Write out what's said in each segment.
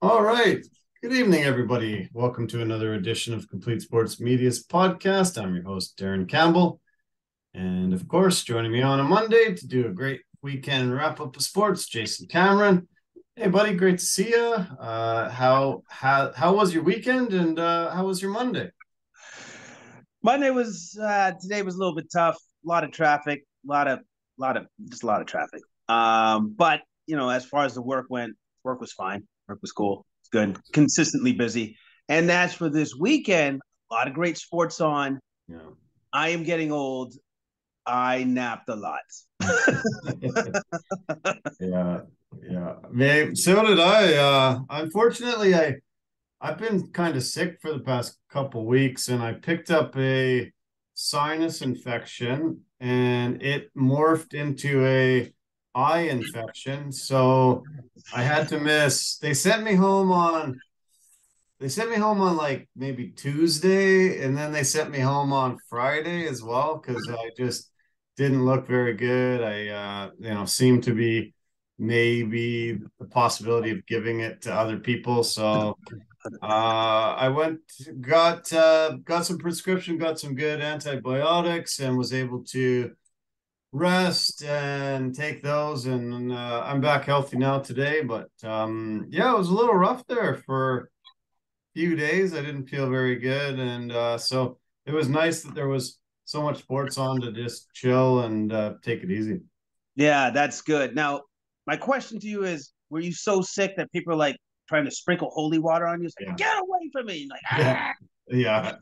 All right. Good evening, everybody. Welcome to another edition of Complete Sports Media's podcast. I'm your host, Darren Campbell. And of course, joining me on a Monday to do a great weekend wrap up of sports, Jason Cameron. Hey, buddy, great to see you. How was your weekend and how was your Monday? Monday was today was a little bit tough. A lot of traffic, a lot of traffic. But as far as the work went, work was fine. Work was cool. It's good. Consistently busy. And as for this weekend, a lot of great sports on. Yeah. I am getting old. I napped a lot. Yeah. Yeah. Maybe, so did I. Unfortunately, I've been kind of sick for the past couple weeks, and I picked up a sinus infection, and it morphed into a eye infection. So I had to miss. They sent me home on like maybe Tuesday, and then they sent me home on Friday as well because I just didn't look very good. I seemed to be maybe the possibility of giving it to other people. So I went, got some prescription, got some good antibiotics, and was able to rest and take those. And I'm back healthy now today. But yeah, it was a little rough there for few days. I didn't feel very good, and so it was nice that there was so much sports on to just chill and take it easy. Yeah, that's good. Now, my question to you is: were you so sick that people are like trying to sprinkle holy water on you? It's like, Yeah, get away from me! Like, yeah, ah! yeah.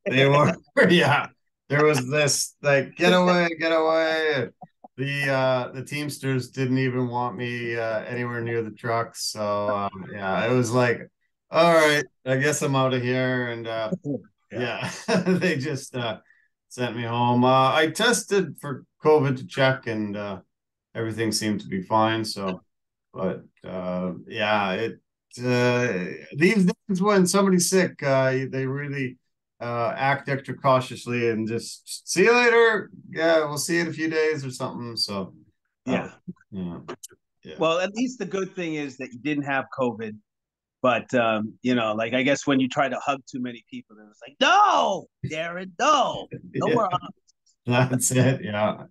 They were, yeah. There was this like, get away, get away. The Teamsters didn't even want me anywhere near the trucks, so yeah, it was like, all right, I guess I'm out of here, and Yeah. yeah, they just sent me home. I tested for COVID to check, and everything seemed to be fine. So, but yeah, these days when somebody's sick, they really act extra cautiously and just see you later. Yeah, we'll see you in a few days or something. So, Yeah. yeah, yeah, Well, at least the good thing is that you didn't have COVID. But like I guess when you try to hug too many people, it was like, no, Darren, no, no yeah. more That's it. Yeah.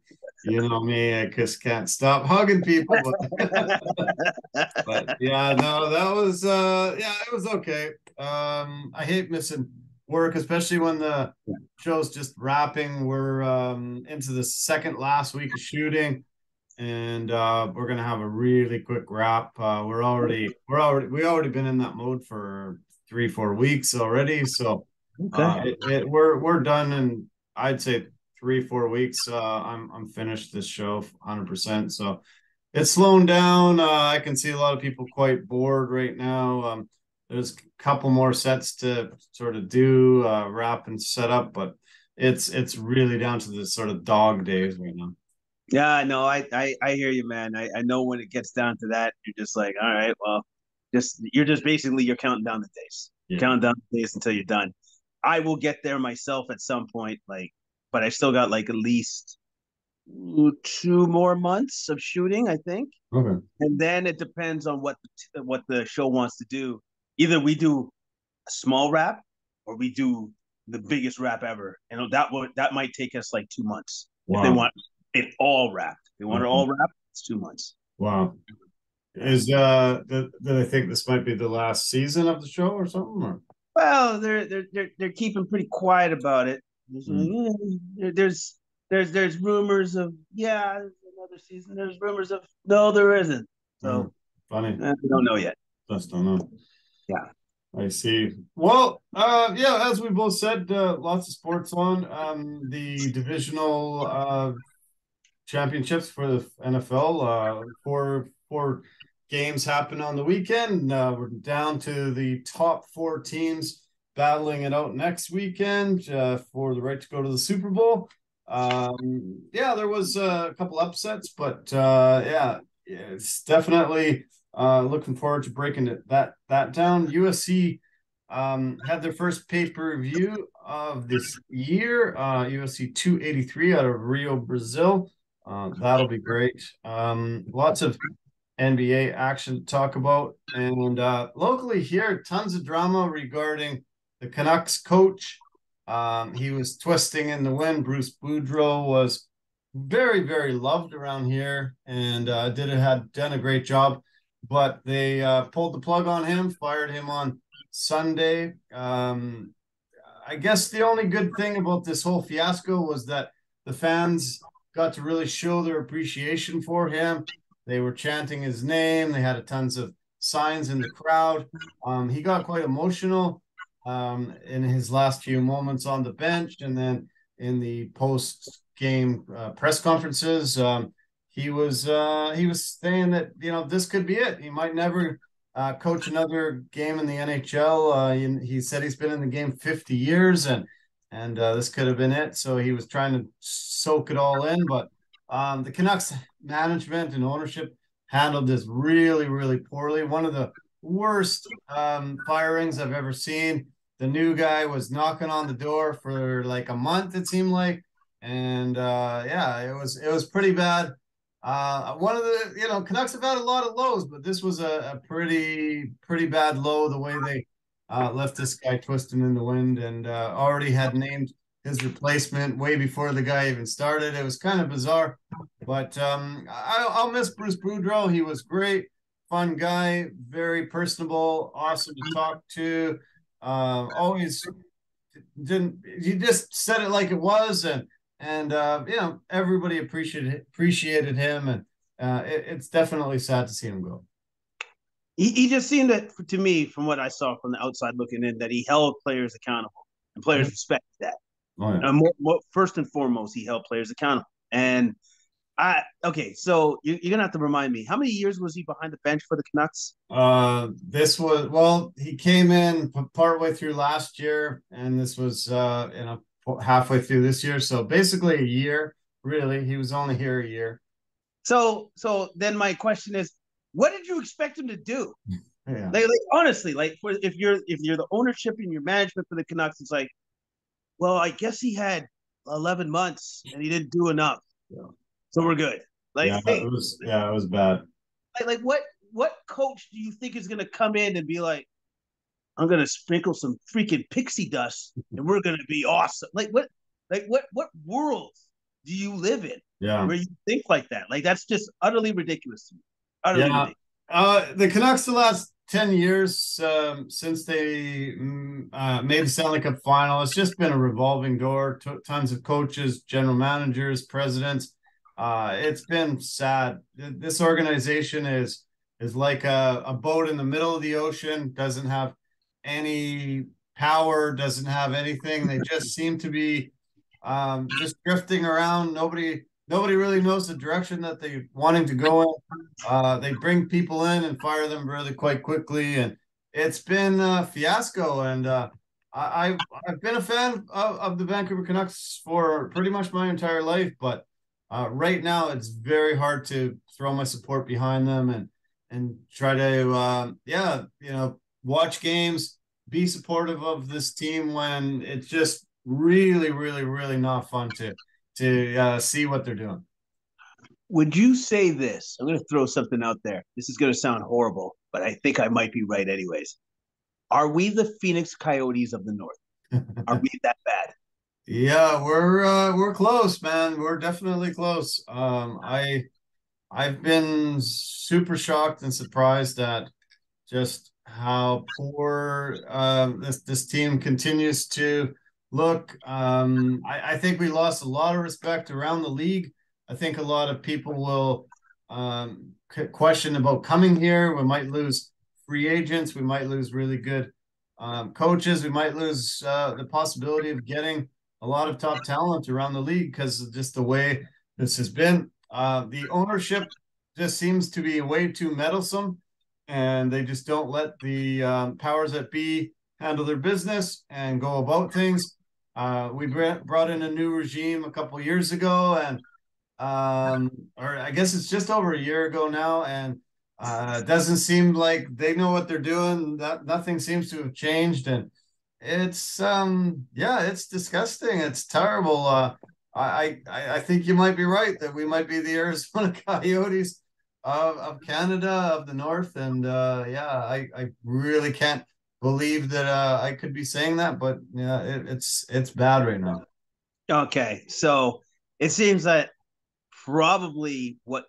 You know me, I just can't stop hugging people, but yeah, no, that was yeah, it was okay. I hate missing work, especially when the show's just wrapping. We're into the second last week of shooting, and we're gonna have a really quick wrap. We already been in that mode for 3 4 weeks already. So Okay. we're done in, I'd say, 3 4 weeks. I'm finished this show 100%. So it's slowing down. I can see a lot of people quite bored right now. There's a couple more sets to sort of do, wrap and set up, but it's really down to the sort of dog days right now. Yeah, no, I hear you, man. I know when it gets down to that, you're just like, all right, well, you're just basically you're counting down the days. You're Yeah. counting down the days until you're done. I will get there myself at some point, but I still got like at least 2 more months of shooting, I think. Okay. And then it depends on what the show wants to do. Either we do a small wrap or we do the biggest wrap ever. And that might take us like 2 months if they Wow. want it all wrapped. If they want it Okay. all wrapped, it's 2 months. Wow. Yeah. Do they think this might be the last season of the show or something? Or? Well, they're keeping pretty quiet about it. Mm, There's rumors of there's another season. There's rumors of no, there isn't. mm, So funny. we don't know yet. Just don't know. Yeah. I see. Well, yeah, as we both said, lots of sports on. The divisional championships for the NFL. Four games happen on the weekend. We're down to the top four teams battling it out next weekend for the right to go to the Super Bowl. Yeah, there was a couple upsets, but yeah, it's definitely looking forward to breaking that down. UFC had their first pay-per-view of this year, UFC 283 out of Rio, Brazil. That'll be great. Lots of NBA action to talk about. And locally here, tons of drama regarding the Canucks coach. He was twisting in the wind. Bruce Boudreau was very, very loved around here and had done a great job. But they pulled the plug on him, fired him on Sunday. I guess the only good thing about this whole fiasco was that the fans got to really show their appreciation for him. They were chanting his name. They had tons of signs in the crowd. He got quite emotional in his last few moments on the bench, and then in the post-game press conferences, he was saying that this could be it. He might never coach another game in the NHL. He said he's been in the game 50 years, and this could have been it. So he was trying to soak it all in. But the Canucks management and ownership handled this really, really poorly. One of the worst firings I've ever seen. The new guy was knocking on the door for like a month, it seemed like, and it was pretty bad. One of the Canucks have had a lot of lows, but this was a pretty bad low. The way they left this guy twisting in the wind, and already had named his replacement way before the guy even started. It was kind of bizarre, but I'll miss Bruce Boudreau. He was great, fun guy, very personable, awesome to talk to. Always didn't he just said it like it was, and everybody appreciated him, and it's definitely sad to see him go. He just seemed to me, from what I saw from the outside looking in, that he held players accountable, and players respect that. Oh, yeah. First and foremost, he held players accountable. And so you're gonna have to remind me, how many years was he behind the bench for the Canucks? He came in partway through last year, and this was halfway through this year. So basically a year, really. He was only here a year. So then my question is, what did you expect him to do? Yeah. Like honestly, like if you're the ownership and your management for the Canucks, it's like, well, I guess he had 11 months and he didn't do enough. Yeah. So we're good. Like, it was bad. Like what coach do you think is gonna come in and be like, I'm gonna sprinkle some freaking pixie dust and we're gonna be awesome? Like what world do you live in? Yeah. Where you think like that? Like that's just utterly ridiculous to me. Utterly ridiculous. The Canucks the last 10 years since they made the Stanley Cup final, it's just been a revolving door. Tons of coaches, general managers, presidents. It's been sad. This organization is like a boat in the middle of the ocean, doesn't have any power, doesn't have anything. They just seem to be just drifting around. Nobody really knows the direction that they're wanting to go in. They bring people in and fire them really quite quickly, and it's been a fiasco. And I've been a fan of the Vancouver Canucks for pretty much my entire life, but right now it's very hard to throw my support behind them and try to watch games, be supportive of this team when it's just really, really, really not fun to see what they're doing. Would you say this? I'm going to throw something out there. This is going to sound horrible, but I think I might be right anyways. Are we the Phoenix Coyotes of the North? Are we that bad? Yeah, we're close, man. We're definitely close. I've been super shocked and surprised at just how poor this team continues to look. I think we lost a lot of respect around the league. I think a lot of people will question about coming here. We might lose free agents. We might lose really good coaches. We might lose the possibility of getting a lot of top talent around the league because of just the way this has been. The ownership just seems to be way too meddlesome, and they just don't let the powers that be handle their business and go about things. We brought in a new regime a couple of years ago, and or I guess it's just over a year ago now, and it doesn't seem like they know what they're doing. That nothing seems to have changed, and it's it's disgusting. It's terrible. I think you might be right that we might be the Arizona Coyotes of Canada, of the North, and yeah, I really can't believe that I could be saying that, but yeah, it's bad right now. Okay, so it seems that probably what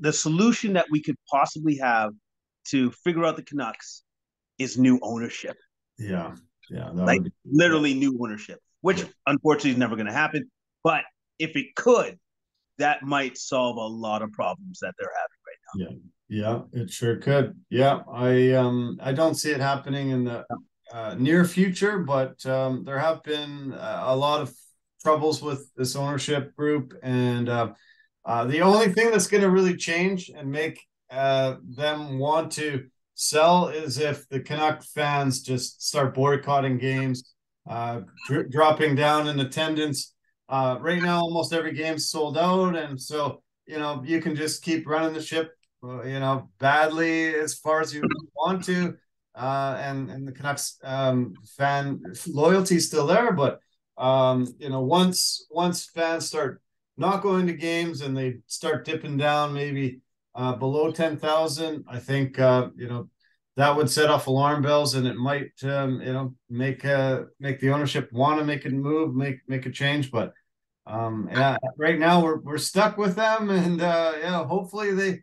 the solution that we could possibly have to figure out the Canucks is new ownership. Yeah, yeah, that Like would be, yeah, literally new ownership, which yeah, unfortunately is never going to happen. But if it could, that might solve a lot of problems that they're having yeah, yeah, it sure could. Yeah, I don't see it happening in the right near future, but there have been a lot of troubles with this ownership group, and the only thing that's going to really change and make them want to sell is if the Canuck fans just start boycotting games, dropping down in attendance. Right now, almost every game's sold out, and so you can just keep running the ship, badly as far as you want to, and the Canucks fan loyalty is still there, but once fans start not going to games and they start dipping down maybe below 10,000, I think that would set off alarm bells, and it might make the ownership want to make a move, make a change. But yeah, right now we're stuck with them, and yeah, hopefully they've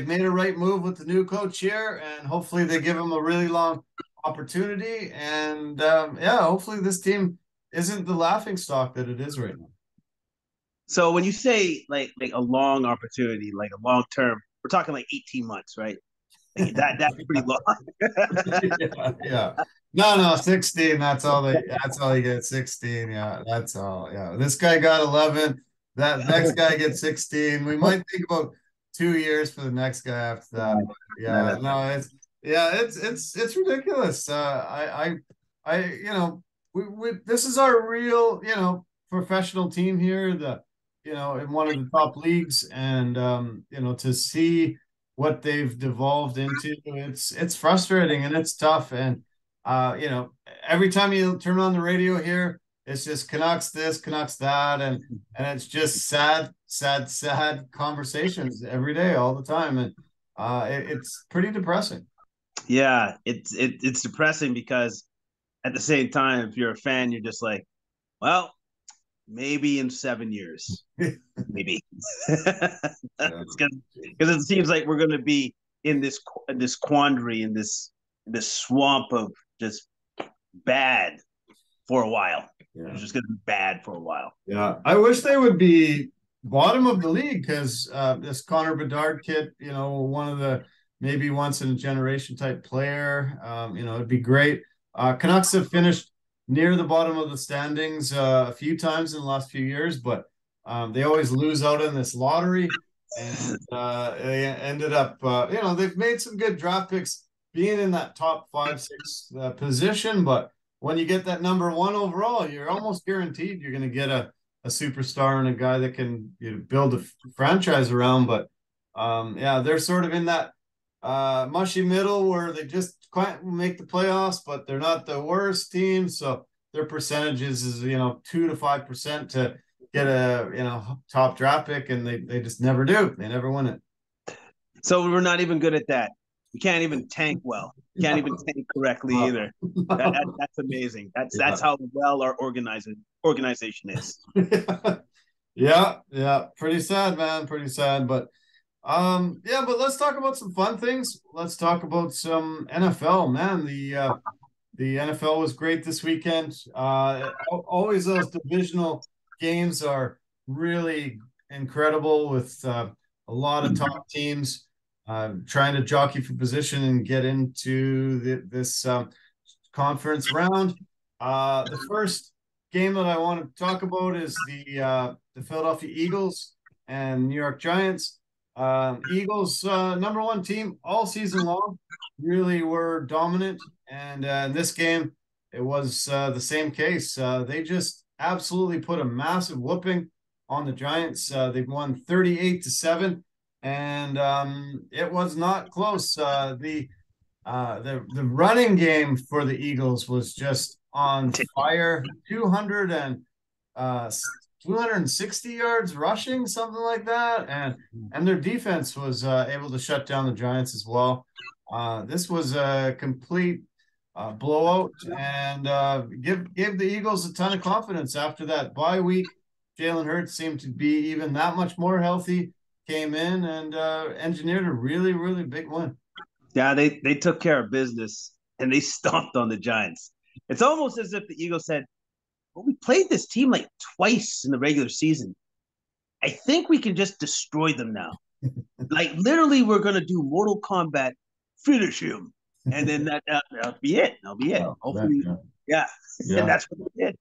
made a right move with the new coach here, and hopefully they give him a really long opportunity, and yeah, hopefully this team isn't the laughing stock that it is right now. So when you say like a long opportunity, like a long term, we're talking like 18 months, right? Like that's pretty long. Yeah, yeah. No, 16. That's all you get. 16. Yeah, that's all. Yeah. This guy got 11. That next guy gets 16. We might think about 2 years for the next guy after that. But yeah, no, it's ridiculous. We this is our real, professional team here, in one of the top leagues, and to see what they've devolved into. It's frustrating and it's tough. And every time you turn on the radio here, it's just Canucks this, Canucks that, and it's just sad conversations every day, all the time, and it's pretty depressing. Yeah, it's depressing because at the same time, if you're a fan, you're just like, well, maybe in 7 years, maybe. Because it seems like we're going to be in this quandary, in this swamp of just bad for a while. Yeah. It's just going to be bad for a while. Yeah, I wish they would be bottom of the league, because this Connor Bedard kid, one of the maybe once in a generation type player. It'd be great. Canucks have finished near the bottom of the standings a few times in the last few years, but they always lose out in this lottery, and they ended up, they've made some good draft picks being in that top 5, 6 position, but when you get that number one overall, you're almost guaranteed you're going to get a superstar and a guy that can build a franchise around. But yeah, they're sort of in that mushy middle where they just quite make the playoffs, but they're not the worst team. So their percentages is 2 to 5% to get a top draft pick, and they just never do. They never win it. So we're not even good at that. We can't even tank well. Can't even tank correctly either. That's amazing. That's how well our organization is. Yeah. Pretty sad, man. Pretty sad. But yeah, but let's talk about some fun things. Let's talk about some NFL, man. The NFL was great this weekend. Always those divisional games are really incredible, with a lot of top teams trying to jockey for position and get into this conference round. The first game that I want to talk about is the Philadelphia Eagles and New York Giants. Eagles, number one team all season long, really were dominant. And in this game, it was the same case. They just absolutely put a massive whooping on the Giants. They won 38-7, and it was not close. The running game for the Eagles was just on fire. 200 and 260 yards rushing, something like that. And their defense was able to shut down the Giants as well. This was a complete blowout, and gave the Eagles a ton of confidence after that bye week. Jalen Hurts seemed to be even that much more healthy, came in and engineered a really, really big win. Yeah, they took care of business and they stomped on the Giants. It's almost as if the Eagles said, well, we played this team like twice in the regular season. I think we can just destroy them now. Like literally, we're gonna do Mortal Kombat, finish him, and then that'll be it. That'll be it. Hopefully, yeah. And that's what they did.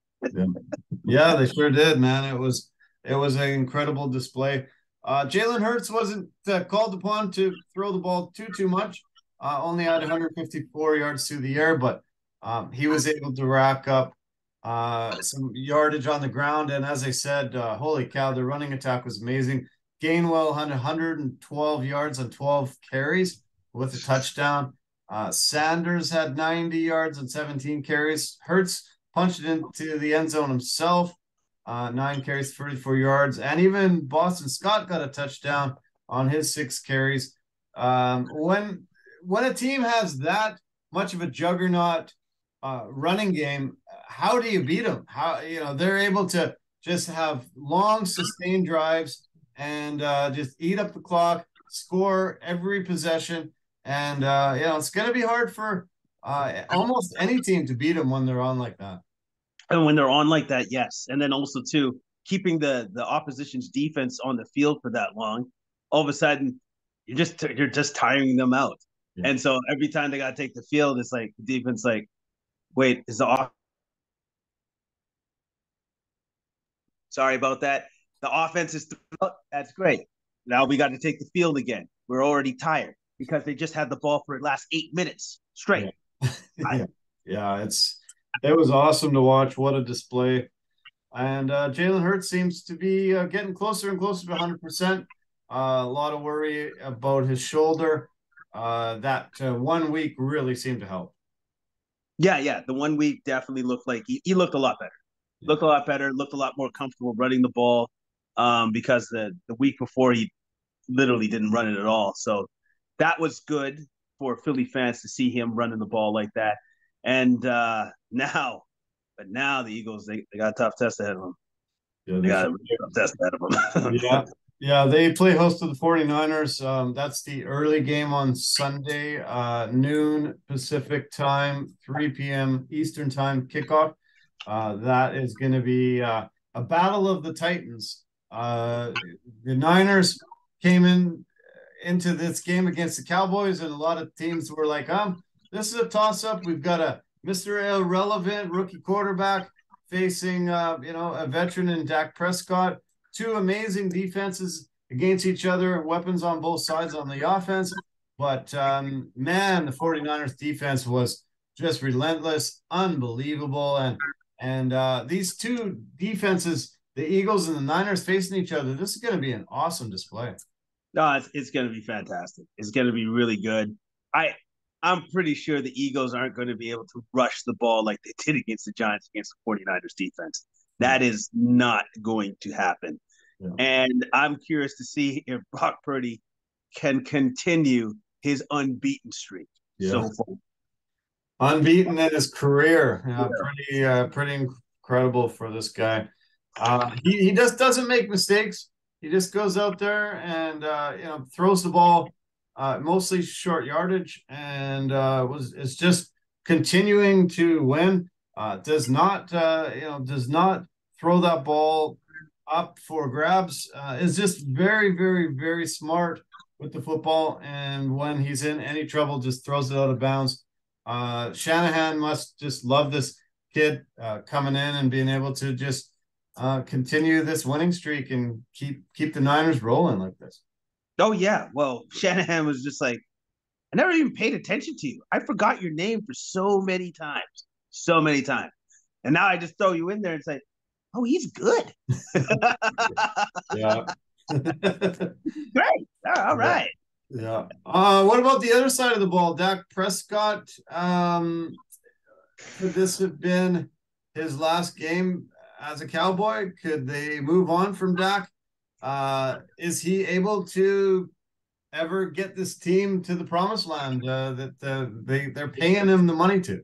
Yeah, they sure did, man. It was an incredible display. Jalen Hurts wasn't called upon to throw the ball too much. Only had 154 yards through the air, but he was able to rack up some yardage on the ground. And as I said, holy cow, the running attack was amazing. Gainwell had 112 yards on 12 carries with a touchdown. Sanders had 90 yards and 17 carries. Hurts punched it into the end zone himself. 9 carries, 34 yards. And even Boston Scott got a touchdown on his 6 carries. When a team has that much of a juggernaut running game, how do you beat them? How, they're able to just have long sustained drives and just eat up the clock, score every possession. And, it's going to be hard for almost any team to beat them when they're on like that. And when they're on like that, yes. And then also, too, keeping the opposition's defense on the field for that long, all of a sudden, you're just tiring them out. Yeah. And so every time they got to take the field, it's like the defense like, wait, is the off? Sorry about that. The offense is through. That's great. Now we got to take the field again. We're already tired because they just had the ball for the last 8 minutes straight. Yeah, it was awesome to watch. What a display. And Jalen Hurts seems to be getting closer and closer to 100%. A lot of worry about his shoulder. That 1 week really seemed to help. Yeah. The 1 week definitely looked like he looked a lot better. Looked a lot better, looked a lot more comfortable running the ball because the week before he literally didn't run it at all. So that was good for Philly fans to see him running the ball like that. And now the Eagles, they got a tough test ahead of them. Yeah, they got a tough test ahead of them. Yeah, they play host to the 49ers. That's the early game on Sunday, noon Pacific time, 3 p.m. Eastern time kickoff. That is going to be a battle of the Titans. The Niners came into this game against the Cowboys, and a lot of teams were like, this is a toss-up. We've got a Mr. Irrelevant rookie quarterback facing, a veteran in Dak Prescott. 2 amazing defenses against each other, weapons on both sides on the offense. But, man, the 49ers defense was just relentless, unbelievable. And these 2 defenses, the Eagles and the Niners facing each other, this is going to be an awesome display. No, it's going to be fantastic. It's going to be really good. I'm pretty sure the Eagles aren't going to be able to rush the ball like they did against the Giants, against the 49ers defense. That is not going to happen. Yeah. And I'm curious to see if Brock Purdy can continue his unbeaten streak. Yeah. So far. Unbeaten in his career. Pretty incredible for this guy. He just doesn't make mistakes. He just goes out there and throws the ball mostly short yardage and is just continuing to win. Does not throw that ball up for grabs. Is just very, very, very smart with the football, and when he's in any trouble, just throws it out of bounds. Shanahan must just love this kid coming in and being able to just continue this winning streak and keep the Niners rolling like this. Oh, yeah. Well, Shanahan was just like, I never even paid attention to you. I forgot your name for so many times. And now I just throw you in there and say, oh, he's good. Yeah. Great. All right. Yeah. What about the other side of the ball? Dak Prescott, could this have been his last game as a Cowboy? Could they move on from Dak? Is he able to ever get this team to the promised land they're paying him the money to?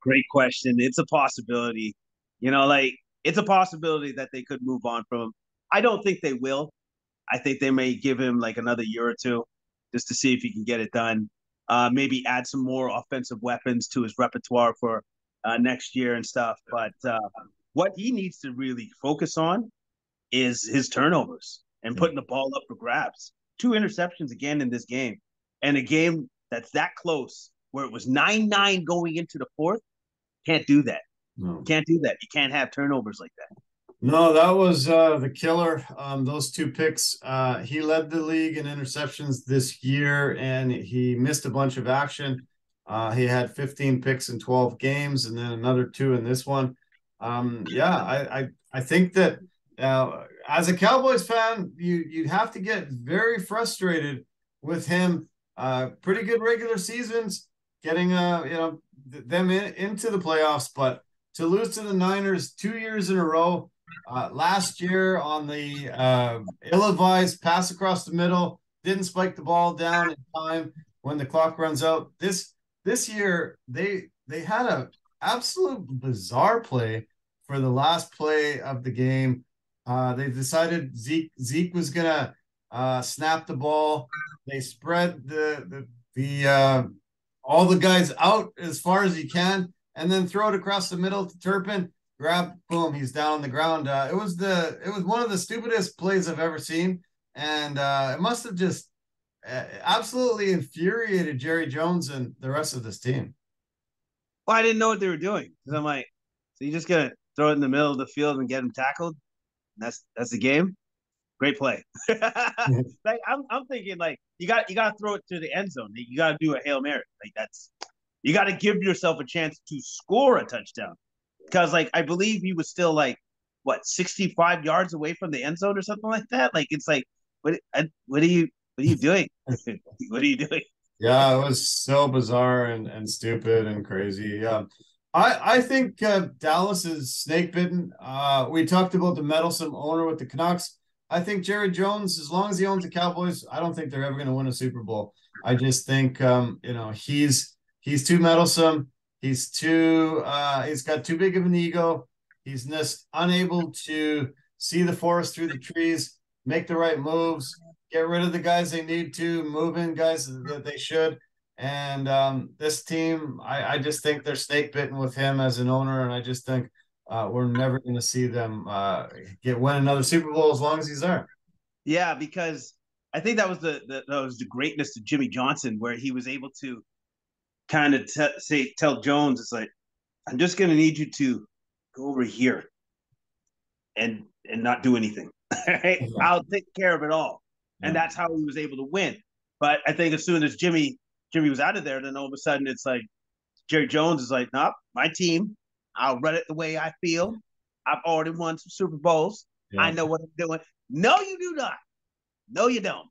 Great question. It's a possibility. Like it's a possibility that they could move on from him. I don't think they will. I think they may give him like another year or two just to see if he can get it done. Maybe add some more offensive weapons to his repertoire for next year and stuff. But what he needs to really focus on is his turnovers and putting the ball up for grabs. 2 interceptions again in this game, and a game that's that close where it was 9-9 going into the fourth. Can't do that. No. Can't do that. You can't have turnovers like that. No, that was the killer. Those 2 picks. He led the league in interceptions this year, and he missed a bunch of action. He had 15 picks in 12 games, and then another 2 in this one. I think that as a Cowboys fan, you'd have to get very frustrated with him. Pretty good regular seasons, getting them into the playoffs, but to lose to the Niners 2 years in a row. Last year on the ill-advised pass across the middle, didn't spike the ball down in time when the clock runs out. This year they had a absolute bizarre play for the last play of the game. They decided Zeke was gonna snap the ball. They spread the all the guys out as far as you can, and then throw it across the middle to Turpin. Grab, boom, he's down on the ground. It was one of the stupidest plays I've ever seen, and it must have just absolutely infuriated Jerry Jones and the rest of this team. Well, I didn't know what they were doing because I'm like, so you just gonna throw it in the middle of the field and get him tackled? That's the game. Great play. Like I'm thinking like you got to throw it to the end zone. You got to do a Hail Mary. Like you got to give yourself a chance to score a touchdown. Because like I believe he was still like 65 yards away from the end zone or something like that. Like it's like what are you doing? What are you doing? Yeah, it was so bizarre and stupid and crazy. I think Dallas is snake bitten. We talked about the meddlesome owner with the Canucks. I think Jerry Jones, as long as he owns the Cowboys, I don't think they're ever going to win a Super Bowl. I just think he's too meddlesome. He's got too big of an ego. He's just unable to see the forest through the trees, make the right moves, get rid of the guys they need to, move in guys that they should. And this team, I just think they're snake bitten with him as an owner. And I just think we're never going to see them win another Super Bowl as long as he's there. Yeah, because I think that was the greatness of Jimmy Johnson, where he was able to kind of tell Jones, it's like, I'm just going to need you to go over here and not do anything. Right? Yeah. I'll take care of it all. And that's how he was able to win. But I think as soon as Jimmy was out of there, then all of a sudden it's like Jerry Jones is like, nope, my team, I'll run it the way I feel. I've already won some Super Bowls. Yeah. I know what I'm doing. No, you do not. No, you don't.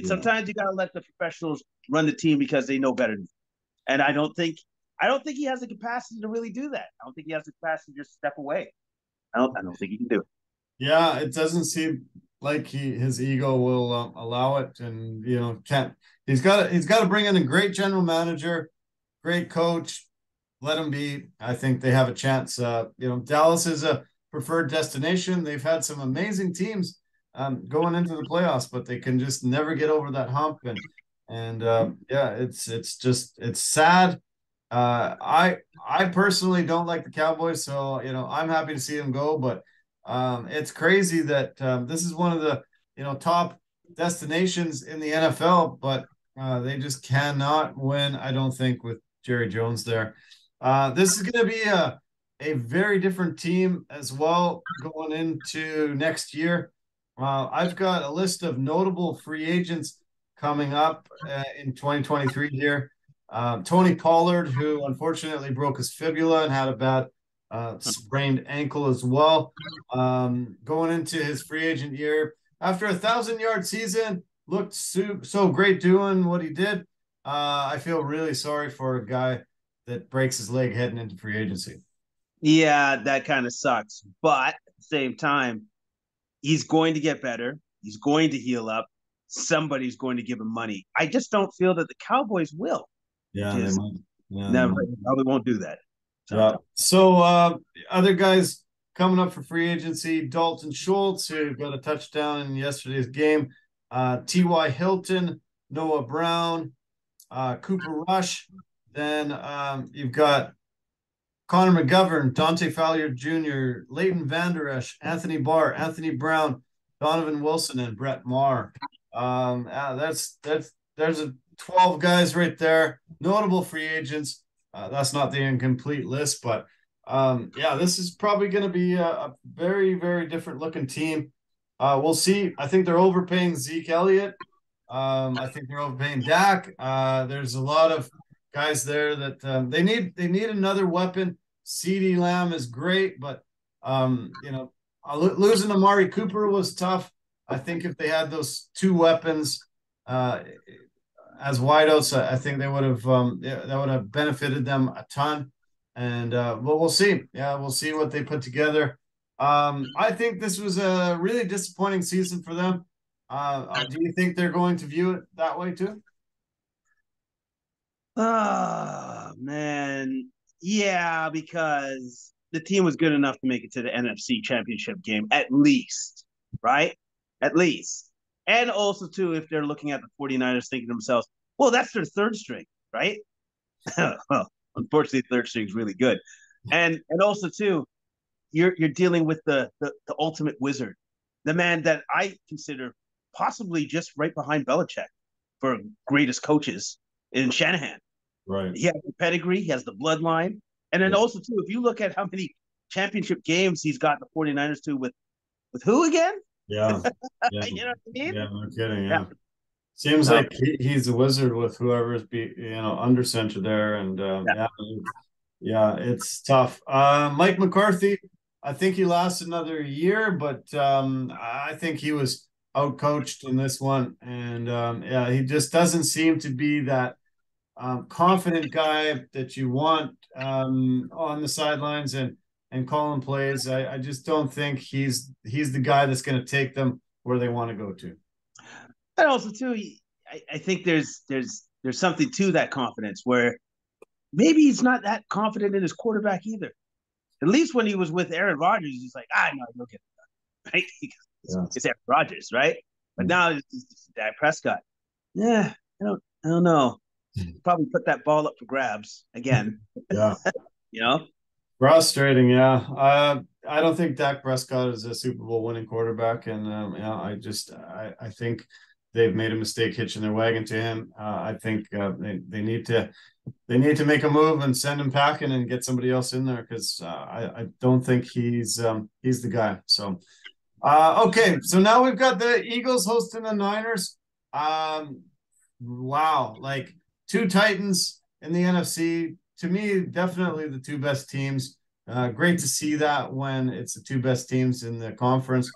Sometimes you got to let the professionals run the team because they know better than you. And I don't think he has the capacity to really do that. I don't think he has the capacity to just step away. I don't think he can do it. Yeah, it doesn't seem like his ego will allow it, and can't. He's got to bring in a great general manager, great coach. Let him be. I think they have a chance. Dallas is a preferred destination. They've had some amazing teams going into the playoffs, but they can just never get over that hump. And it's sad. I personally don't like the Cowboys, so I'm happy to see them go. But it's crazy that this is one of the top destinations in the NFL, but they just cannot win. I don't think with Jerry Jones there. This is going to be a very different team as well going into next year. I've got a list of notable free agents coming up in 2023 here. Tony Pollard, who unfortunately broke his fibula and had a bad sprained ankle as well. Going into his free agent year, after a 1,000-yard season, looked so great doing what he did. I feel really sorry for a guy that breaks his leg heading into free agency. Yeah, that kind of sucks. But at the same time, he's going to get better. He's going to heal up. Somebody's going to give him money. I just don't feel that the Cowboys will. Yeah, they Just might. Yeah, they never might. probably won't do that. So Yeah. So other guys coming up for free agency, Dalton Schultz, who got a touchdown in yesterday's game. T.Y. Hilton, Noah Brown, Cooper Rush. Then you've got Connor McGovern, Dante Fowler Jr., Leighton Vander Esch, Anthony Barr, Anthony Brown, Donovan Wilson, and Brett Maher. There's a 12 guys right there, notable free agents. That's not the incomplete list, but yeah, this is probably going to be a very, very different looking team. We'll see. I think they're overpaying Zeke Elliott. I think they're overpaying Dak. There's a lot of guys there that they need another weapon. CeeDee Lamb is great, but losing Amari Cooper was tough. I think if they had those two weapons as wideouts, I think they would have that would have benefited them a ton. And but we'll see. Yeah, we'll see what they put together. I think this was a really disappointing season for them. Do you think they're going to view it that way too? oh man. Yeah, because the team was good enough to make it to the NFC Championship game, at least, right? At least. And also, too, if they're looking at the 49ers thinking to themselves, well, that's their third string, right? Well, unfortunately, third string is really good. And also, too, you're dealing with the ultimate wizard, the man that I consider possibly just right behind Belichick for greatest coaches in Shanahan. Right. He has the pedigree, he has the bloodline. And then Yeah. also, too, if you look at how many championship games he's got the 49ers to with who again? Yeah. Yeah. You know what I mean? Yeah. No kidding. Yeah. Yeah. Seems So, like he's a wizard with whoever's under center there, and yeah. yeah, it's tough. Mike McCarthy, I think he lasts another year, but I think he was outcoached in this one, and yeah, he just doesn't seem to be that confident guy that you want on the sidelines and calling plays. I just don't think he's the guy that's going to take them where they want to go to. And also, too, I think there's something to that confidence where maybe he's not that confident in his quarterback either. At least when he was with Aaron Rodgers, he's like, no, you'll get it done, right? Yeah. It's Aaron Rodgers, right? But now it's Dak Prescott. Yeah, I don't know. Probably put that ball up for grabs again. Yeah. You know? Frustrating, yeah. I don't think Dak Prescott is a Super Bowl winning quarterback, and yeah, I think they've made a mistake hitching their wagon to him. I think they need to make a move and send him packing and get somebody else in there because I don't think he's the guy. So okay, so now we've got the Eagles hosting the Niners. Wow, like two Titans in the NFC. To me, definitely the two best teams. Great to see that when it's the two best teams in the conference.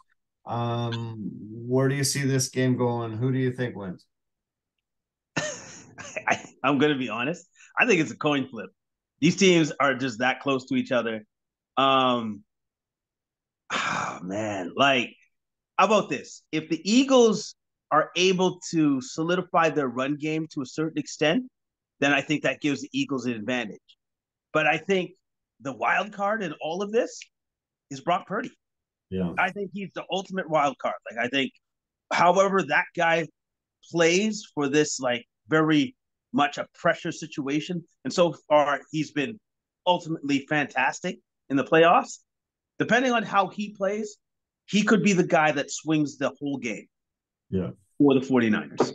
Where do you see this game going? Who do you think wins? I'm going to be honest. I think it's a coin flip. These teams are just that close to each other. Oh, man. Like, how about this? If the Eagles are able to solidify their run game to a certain extent, then I think that gives the Eagles an advantage. But I think the wild card in all of this is Brock Purdy. Yeah. I think he's the ultimate wild card. Like, I think however that guy plays for this, like, very much a pressure situation, and so far he's been ultimately fantastic in the playoffs. Depending on how he plays, he could be the guy that swings the whole game. Yeah. For the 49ers.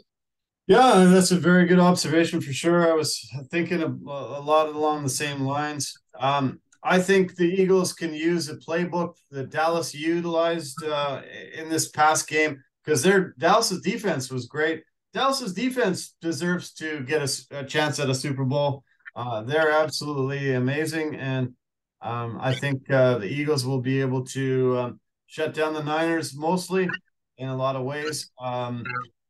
Yeah, that's a very good observation for sure. I was thinking of a lot along the same lines. I think the Eagles can use a playbook that Dallas utilized in this past game because Dallas's defense was great. Dallas's defense deserves to get a chance at a Super Bowl. They're absolutely amazing, and I think the Eagles will be able to shut down the Niners mostly in a lot of ways.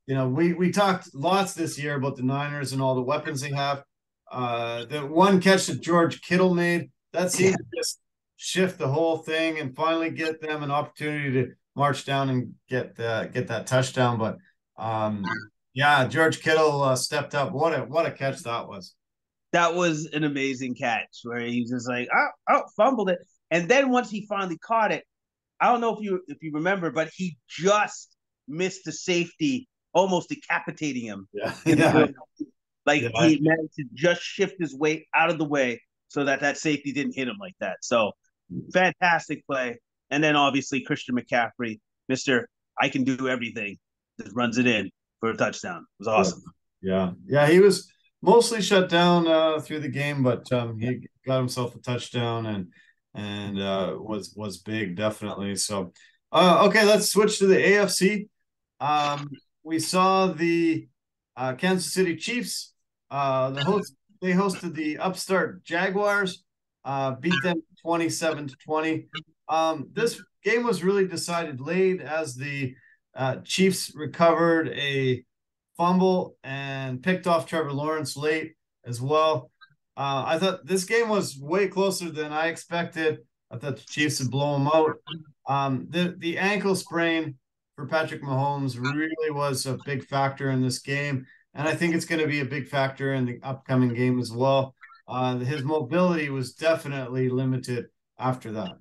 We talked lots this year about the Niners and all the weapons they have. The one catch that George Kittle made, that seemed to just shift the whole thing and finally get them an opportunity to march down and get that touchdown. But yeah, George Kittle stepped up. What a catch that was. That was an amazing catch where he was just like, fumbled it. And then once he finally caught it, I don't know if you remember, but he just missed the safety, almost decapitating him. Yeah. Yeah. Like he managed to just shift his weight out of the way so that safety didn't hit him like that. So fantastic play. And then obviously Christian McCaffrey, Mr. I can do everything, just runs it in for a touchdown. It was awesome. Yeah. He was mostly shut down through the game, but he got himself a touchdown and was big, definitely. So okay, let's switch to the AFC. We saw the Kansas City Chiefs. They hosted the upstart Jaguars, beat them 27-20. This game was really decided late as the Chiefs recovered a fumble and picked off Trevor Lawrence late as well. I thought this game was way closer than I expected. I thought the Chiefs would blow them out. The ankle sprain for Patrick Mahomes really was a big factor in this game. And I think it's going to be a big factor in the upcoming game as well. His mobility was definitely limited after that.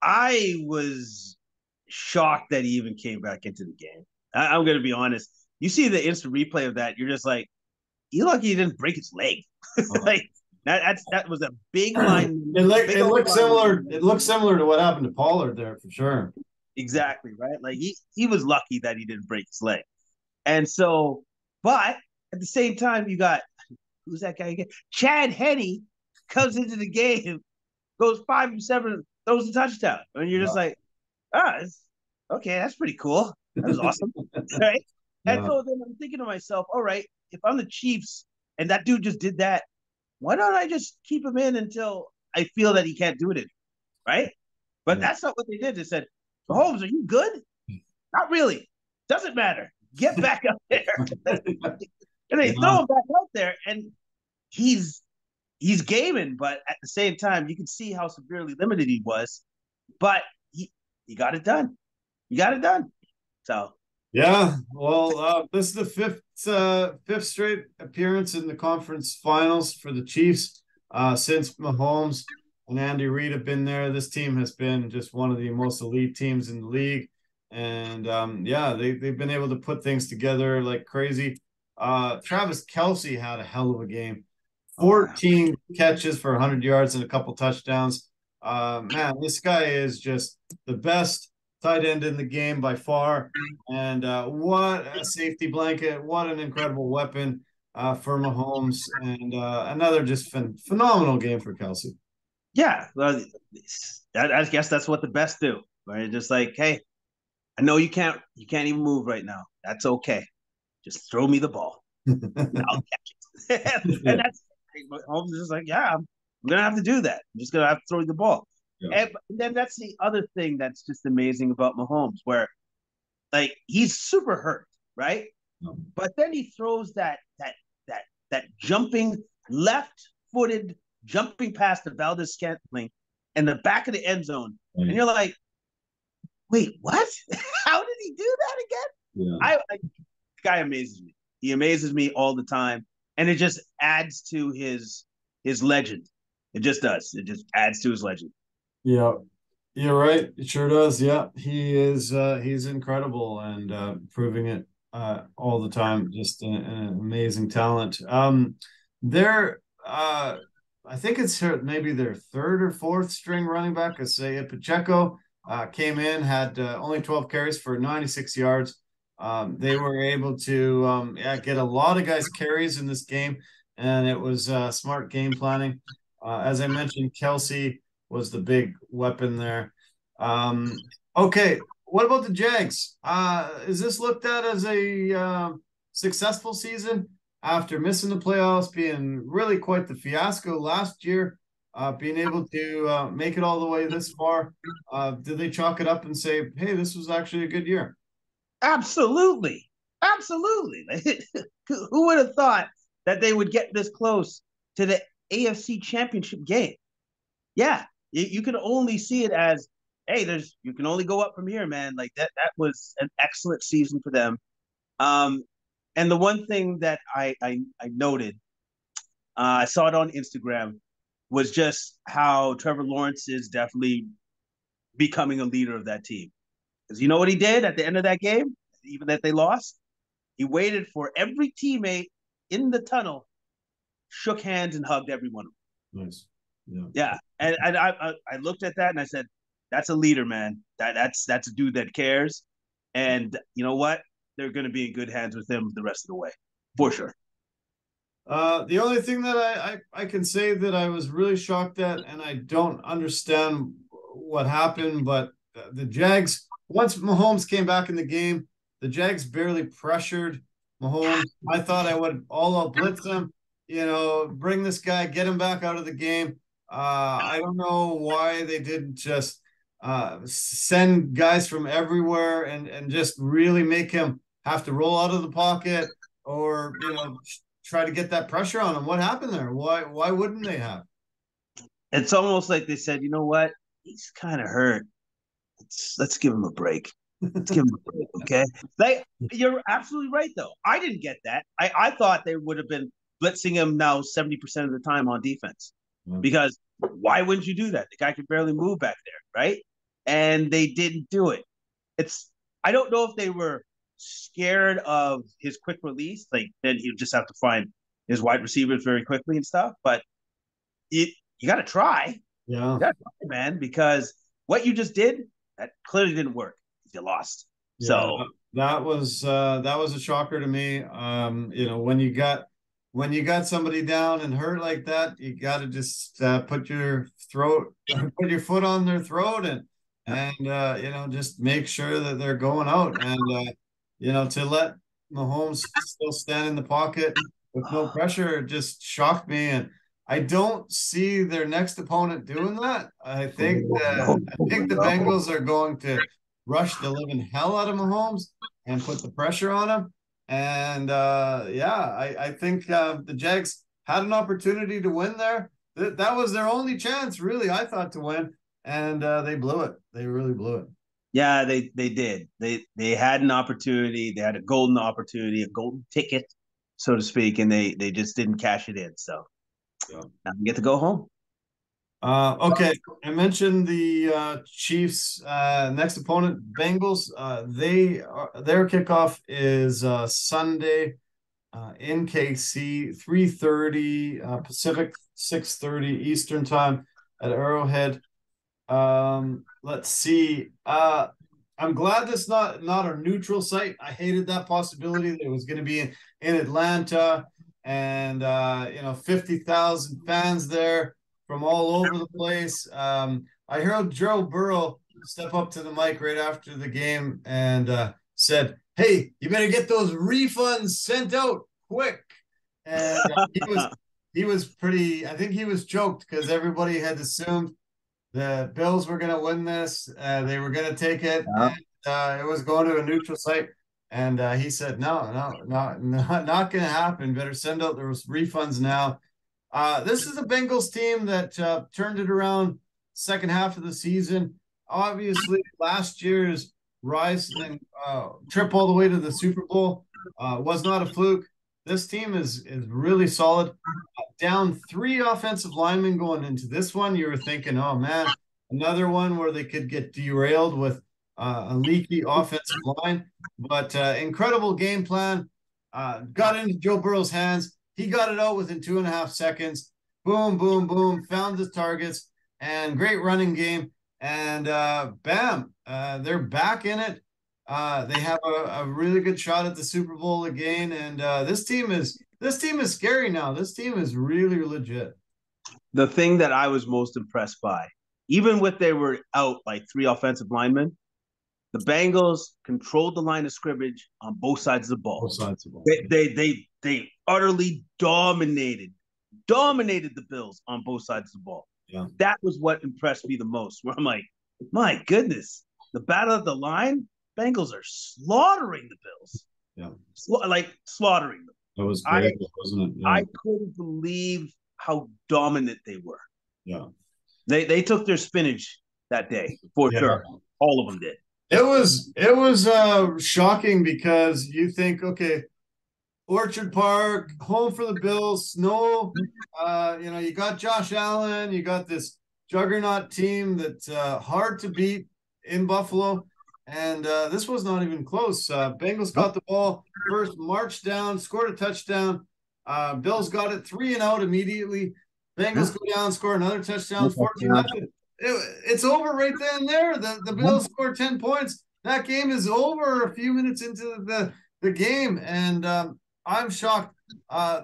I was shocked that he even came back into the game. I'm going to be honest. You see the instant replay of that, you're just like, you lucky he didn't break his leg. Like that was a big line. It looked similar. It looked similar to what happened to Pollard there for sure. Exactly, right? Like he was lucky that he didn't break his leg. And so, but at the same time, you got who's that guy again? Chad Henne comes into the game, goes 5 for 7, throws a touchdown. And you're just like, okay, that's pretty cool. That was awesome. Right? And so then I'm thinking to myself, all right, if I'm the Chiefs and that dude just did that, why don't I just keep him in until I feel that he can't do it anymore, right? But that's not what they did. They said, Mahomes, are you good? Not really. Doesn't matter. Get back up there. And they throw him back out there, and he's gaming, but at the same time, you can see how severely limited he was. But he got it done. He got it done. So yeah, well, this is the fifth straight appearance in the conference finals for the Chiefs since Mahomes and Andy Reid have been there. This team has been just one of the most elite teams in the league. And they've been able to put things together like crazy. Travis Kelce had a hell of a game. 14 catches for 100 yards and a couple touchdowns. Man, this guy is just the best tight end in the game by far. And what a safety blanket. What an incredible weapon for Mahomes. And another just phenomenal game for Kelce. Yeah, well, I guess that's what the best do. Right? Just like, hey, I know you can't even move right now. That's okay. Just throw me the ball. I'll catch it. And that's Mahomes is just like, yeah, I'm gonna have to do that. I'm just gonna have to throw you the ball. Yeah. And then that's the other thing that's just amazing about Mahomes, where like he's super hurt, right? But then he throws that jumping left-footed jumping past the Valdez-Scantling in the back of the end zone, and you're like, wait, what? How did he do that again? Yeah. The guy amazes me. He amazes me all the time, and it just adds to his legend. It just does. It just adds to his legend. Yeah, you're right. It sure does. Yeah, he is. He's incredible and proving it all the time. Just an amazing talent. I think it's maybe their third or fourth string running back. Isaiah Pacheco came in, had only 12 carries for 96 yards. They were able to get a lot of guys carries in this game, and it was smart game planning. As I mentioned, Kelce was the big weapon there. Okay, what about the Jags? Is this looked at as a successful season after missing the playoffs, being really quite the fiasco last year, being able to make it all the way this far? Did they chalk it up and say, hey, this was actually a good year? Absolutely. Who would have thought that they would get this close to the AFC Championship game? Yeah, You can only see it as, hey, you can only go up from here, man. Like that was an excellent season for them. And the one thing that I noted, I saw it on Instagram, was just how Trevor Lawrence is definitely becoming a leader of that team. Because you know what he did at the end of that game, even that they lost? He waited for every teammate in the tunnel, shook hands, and hugged everyone. Nice. Yeah. Yeah. And I looked at that and I said, that's a leader, man. That's a dude that cares. And you know what? They're going to be in good hands with him the rest of the way, for sure. The only thing that I can say that I was really shocked at, and I don't understand what happened, but the Jags, once Mahomes came back in the game, the Jags barely pressured Mahomes. I thought I would all out blitz him, bring this guy, get him back out of the game. I don't know why they didn't just send guys from everywhere and just really make him have to roll out of the pocket or, try to get that pressure on him. What happened there? Why wouldn't they have? It's almost like they said, you know what? He's kind of hurt. Let's give him a break. Let's give him a break, okay? You're absolutely right, though. I didn't get that. I thought they would have been blitzing him now 70% of the time on defense. Because why wouldn't you do that? The guy could barely move back there, right? And they didn't do it. I don't know if they were scared of his quick release, like then he'd just have to find his wide receivers very quickly and stuff. But you got to try, man, because what you just did, that clearly didn't work. You lost. Yeah, so that was a shocker to me. When you got somebody down and hurt like that, you got to just put your foot on their throat and just make sure that they're going out and. To let Mahomes still stand in the pocket with no pressure just shocked me. And I don't see their next opponent doing that. I think the Bengals are going to rush the living hell out of Mahomes and put the pressure on him. And I think the Jags had an opportunity to win there. That was their only chance, really, I thought, to win. And they blew it. They really blew it. Yeah, they did. They had an opportunity. They had a golden opportunity, a golden ticket, so to speak, and they just didn't cash it in. So now we get to go home. Okay, I mentioned the Chiefs' next opponent, Bengals. Their kickoff is Sunday in KC, 3:30 Pacific, 6:30 Eastern time at Arrowhead. Let's see. I'm glad this not a neutral site. I hated that possibility that it was going to be in Atlanta and 50,000 fans there from all over the place. I heard Joe Burrow step up to the mic right after the game and said, "Hey, you better get those refunds sent out quick." And he was pretty. I think he was choked because everybody had assumed the Bills were going to win this. They were going to take it. And, it was going to a neutral site. And he said, no, not going to happen. Better send out those refunds now. This is a Bengals team that turned it around second half of the season. Obviously, last year's rise and trip all the way to the Super Bowl was not a fluke. This team is really solid. Down 3 offensive linemen going into this one. You were thinking, oh, man, another one where they could get derailed with a leaky offensive line. But incredible game plan. Got into Joe Burrow's hands. He got it out within 2.5 seconds. Boom, boom, boom. Found the targets. And great running game. And bam, they're back in it. They have a really good shot at the Super Bowl again. And this team is scary now. This team is really legit. The thing that I was most impressed by, even with they were out like 3 offensive linemen, the Bengals controlled the line of scrimmage on both sides of the ball. Both sides of the ball. They utterly dominated the Bills on both sides of the ball. Yeah. That was what impressed me the most. Where I'm like, my goodness, the battle of the line, Bengals are slaughtering the Bills. Yeah, slaughtering them. That was great, wasn't it? Yeah. I couldn't believe how dominant they were. Yeah. They took their spinach that day for Yeah. sure. All of them did. It was shocking because you think, okay, Orchard Park, home for the Bills, snow. You got Josh Allen, you got this juggernaut team that's hard to beat in Buffalo, and this was not even close. Bengals got the ball first, marched down, scored a touchdown. Bills got it 3-and-out immediately. Bengals go down, score another touchdown, 14-0. It's over right then and there. The Bills scored 10 points. That game is over a few minutes into the game, and I'm shocked.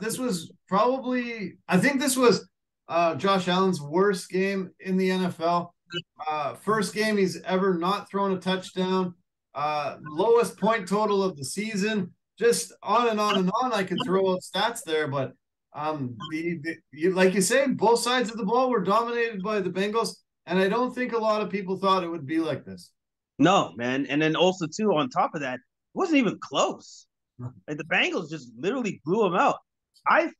This was probably, I think this was Josh Allen's worst game in the NFL. First game he's ever not thrown a touchdown. Lowest point total of the season. Just on and on and on. I could throw out stats there, but like you say, both sides of the ball were dominated by the Bengals, and I don't think a lot of people thought it would be like this. No, man. And then also, too, on top of that, it wasn't even close. Like, the Bengals just literally blew them out. I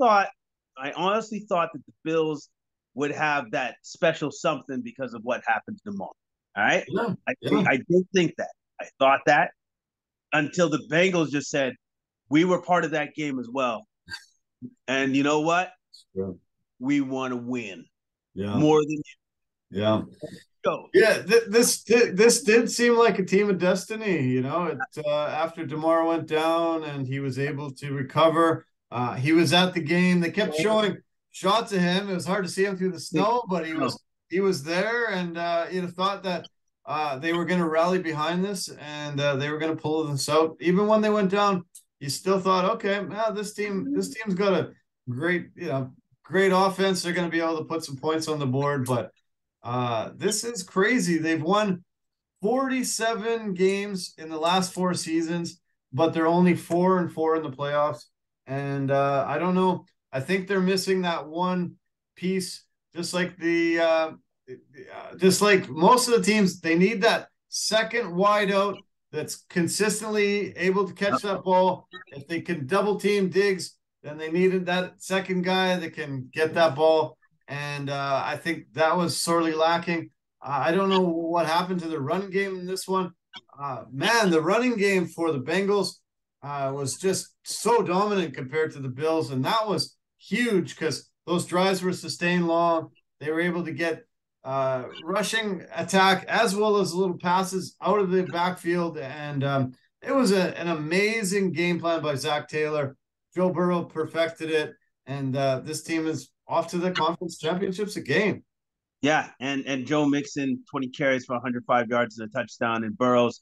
honestly thought that the Bills would have that special something because of what happened to them all. All right? Yeah, I did think that. I thought that until the Bengals just said, we were part of that game as well. And you know what? Yeah. We want to win. Yeah. More than you. Yeah. Yeah, this did seem like a team of destiny. After DeMar went down and he was able to recover, he was at the game. They kept showing shots of him. It was hard to see him through the snow, but he was there, and you'd have thought that they were going to rally behind this and they were going to pull this out. Even when they went down, you still thought, okay, this team's got a great offense. They're going to be able to put some points on the board, but this is crazy. They've won 47 games in the last 4 seasons, but they're only 4-4 in the playoffs. And I don't know. I think they're missing that one piece, just like most of the teams. They need that second wideout that's consistently able to catch that ball. If they can double team Diggs, then they needed that second guy that can get that ball. And I think that was sorely lacking. I don't know what happened to the running game in this one. The running game for the Bengals was just so dominant compared to the Bills. And that was huge because those drives were sustained long. They were able to get rushing attack as well as little passes out of the backfield. And it was an amazing game plan by Zach Taylor. Joe Burrow perfected it. And this team is off to the conference championships again. Yeah, and Joe Mixon, 20 carries for 105 yards and a touchdown, and Burrows,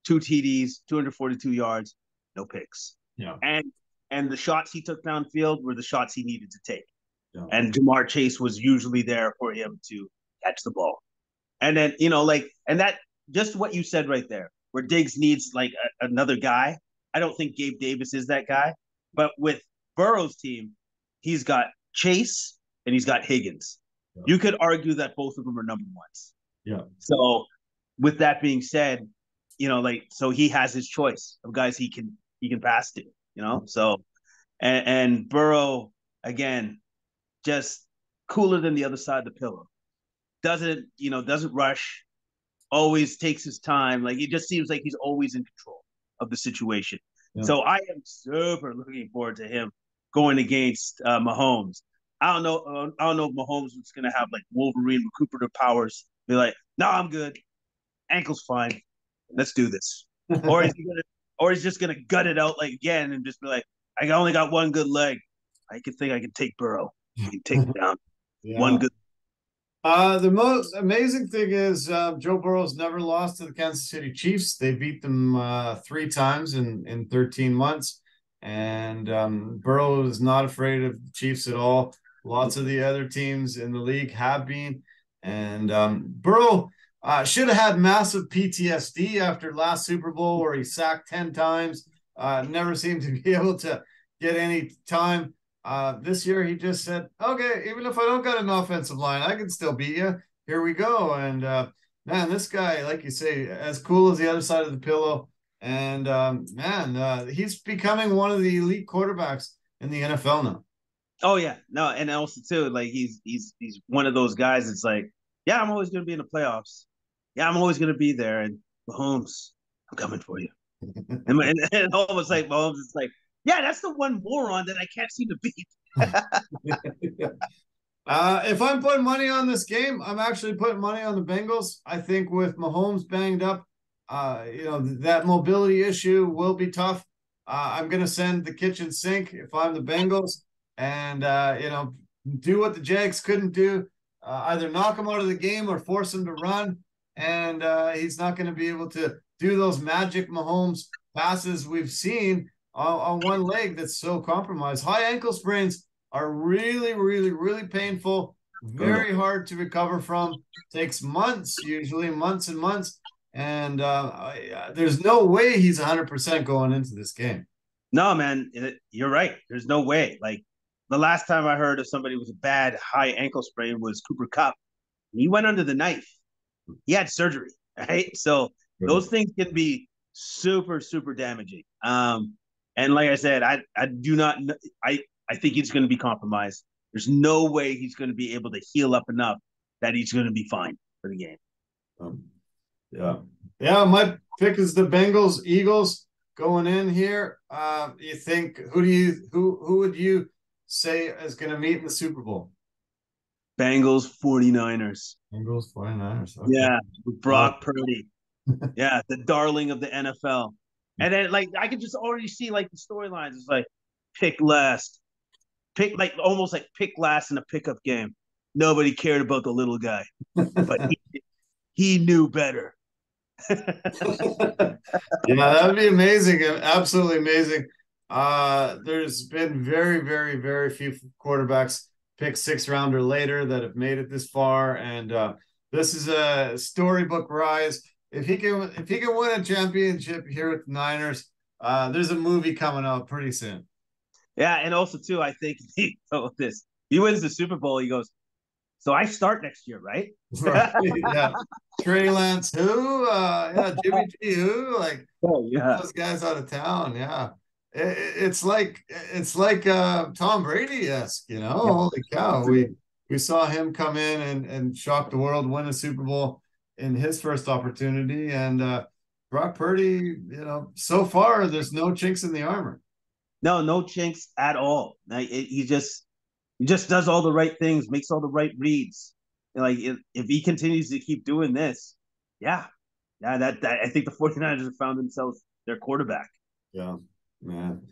2 TDs, 242 yards, no picks. Yeah. And the shots he took downfield were the shots he needed to take. Yeah. And Jamar Chase was usually there for him to catch the ball. And then, and that, just what you said right there, where Diggs needs another guy. I don't think Gabe Davis is that guy. But with Burrow's team, he's got Chase and he's got Higgins. Yeah. You could argue that both of them are number ones. Yeah. So with that being said, so he has his choice of guys he can pass to, So and Burrow, again, just cooler than the other side of the pillow. Doesn't rush, always takes his time. Like, it just seems like he's always in control of the situation. Yeah. So I am super looking forward to him going against Mahomes. I don't know if Mahomes is going to have Wolverine recuperative powers. Be like, no, I'm good. Ankle's fine. Let's do this. Or he's just going to gut it out again and just be like, I only got one good leg. I can take Burrow. I can take him down. Yeah. One good. The most amazing thing is Joe Burrow's never lost to the Kansas City Chiefs. They beat them 3 times in 13 months. And Burrow is not afraid of the Chiefs at all. Lots of the other teams in the league have been. And Burrow should have had massive PTSD after last Super Bowl where he sacked 10 times. Never seemed to be able to get any time. This year he just said, okay, even if I don't got an offensive line, I can still beat you. Here we go. And man, this guy, like you say, as cool as the other side of the pillow. And he's becoming one of the elite quarterbacks in the NFL now. Oh yeah, no, and also too, he's one of those guys. It's Yeah, I'm always going to be in the playoffs. Yeah, I'm always going to be there. And Mahomes, I'm coming for you. And almost like Mahomes is like, yeah, that's the one moron that I can't seem to beat. If I'm putting money on this game, I'm actually putting money on the Bengals. I think with Mahomes banged up, that mobility issue will be tough. I'm going to send the kitchen sink if I'm the Bengals and, do what the Jags couldn't do, either knock him out of the game or force him to run. And he's not going to be able to do those magic Mahomes passes we've seen on one leg that's so compromised. High ankle sprains are really, really, really painful, very hard to recover from. Takes months, usually months and months. And there's no way he's 100% going into this game. No, man, you're right. There's no way. Like the last time I heard of somebody with a bad high ankle sprain was Cooper Kupp. He went under the knife. He had surgery, right? So those things can be super, super damaging. And like I said, I do not. I think he's going to be compromised. There's no way he's going to be able to heal up enough that he's going to be fine for the game. Yeah. My pick is the Bengals, Eagles going in here. You think who would you say is going to meet in the Super Bowl? Bengals, 49ers. Bengals, 49ers. Okay. Yeah, Brock Purdy. Yeah, the darling of the NFL. And then, like, I can just already see, like, the storylines. It's like, pick last. Almost like pick last in a pickup game. Nobody cared about the little guy. But he knew better. Yeah, that would be amazing. Absolutely amazing. There's been very, very, very few quarterbacks pick 6th round or later that have made it this far, and this is a storybook rise. If he can win a championship here with the Niners, there's a movie coming out pretty soon. Yeah, and also too, I think he wins the Super Bowl. He goes, so I start next year, right? Right. Yeah. Trey Lance, who? Jimmy G, who? Like, those guys out of town. Yeah. It's like Tom Brady-esque, Holy cow. We saw him come in and shock the world, win a Super Bowl in his first opportunity. And Brock Purdy, so far there's no chinks in the armor. No chinks at all. He just does all the right things, makes all the right reads. Like if he continues to keep doing this, that I think the 49ers have found themselves their quarterback. Yeah, man.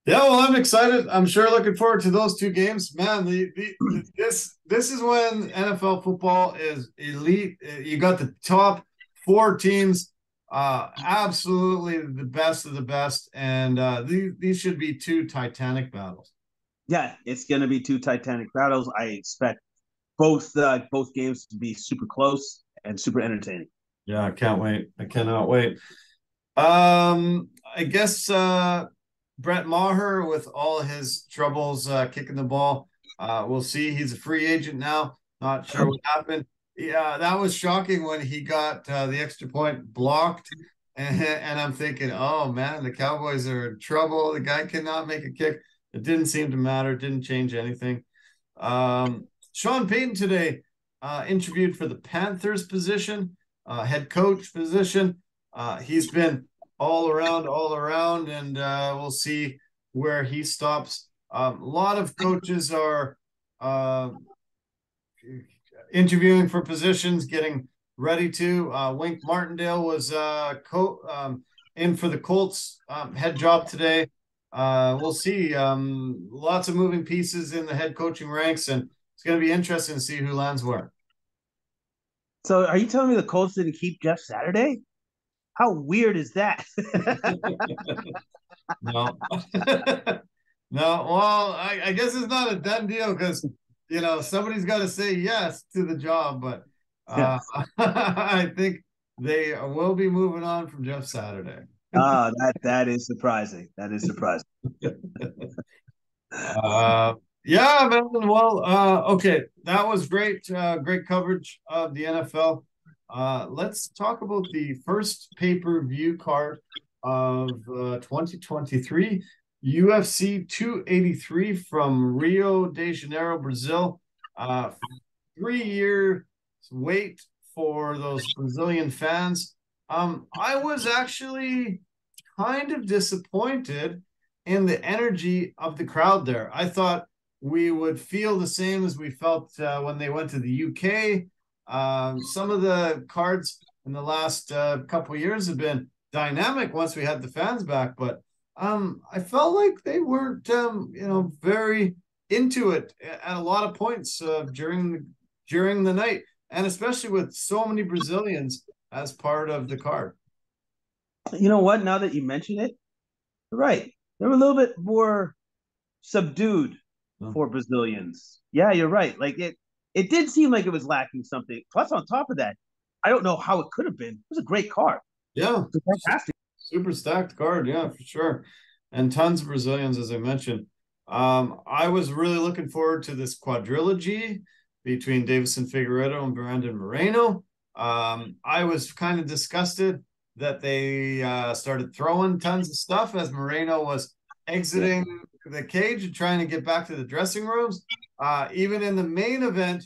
Yeah, well, I'm excited. I'm sure looking forward to those two games. Man, this is when NFL football is elite. You got the top 4 teams, absolutely the best of the best, and these should be 2 titanic battles. Yeah, it's going to be 2 titanic battles. I expect both games to be super close and super entertaining. Yeah, I can't wait. I cannot wait. I guess Brett Maher, with all his troubles kicking the ball, we'll see. He's a free agent now. Not sure what happened. Yeah, that was shocking when he got the extra point blocked. And I'm thinking, oh, man, the Cowboys are in trouble. The guy cannot make a kick. It didn't seem to matter. It didn't change anything. Sean Payton today interviewed for the Panthers position, head coach position. He's been all around, and we'll see where he stops. A lot of coaches are interviewing for positions, getting ready to. Wink Martindale was in for the Colts head job today. We'll see. Lots of moving pieces in the head coaching ranks, and it's going to be interesting to see who lands where. So are you telling me the Colts didn't keep Jeff Saturday? How weird is that? No. No. Well, I guess it's not a done deal because, somebody's got to say yes to the job. But I think they will be moving on from Jeff Saturday. That is surprising. That is surprising. Yeah, man. Well, okay. That was great. Great coverage of the NFL. Let's talk about the first pay-per-view card of 2023, UFC 283 from Rio de Janeiro, Brazil. 3-year wait for those Brazilian fans. I was actually kind of disappointed in the energy of the crowd there. I thought we would feel the same as we felt when they went to the UK. Some of the cards in the last couple of years have been dynamic once we had the fans back, but I felt like they weren't, very into it at a lot of points during the night, and especially with so many Brazilians as part of the card. You know what? Now that you mention it, you're right. They were a little bit more subdued for Brazilians. Yeah, you're right. Like it did seem like it was lacking something. Plus, on top of that, I don't know how it could have been. It was a great card. Yeah, It was fantastic. super stacked card. Yeah, for sure, and tons of Brazilians, as I mentioned. I was really looking forward to this quadrilogy between Davison Figueiredo and Brandon Moreno. I was kind of disgusted that they started throwing tons of stuff as Moreno was exiting the cage and trying to get back to the dressing rooms. Even in the main event,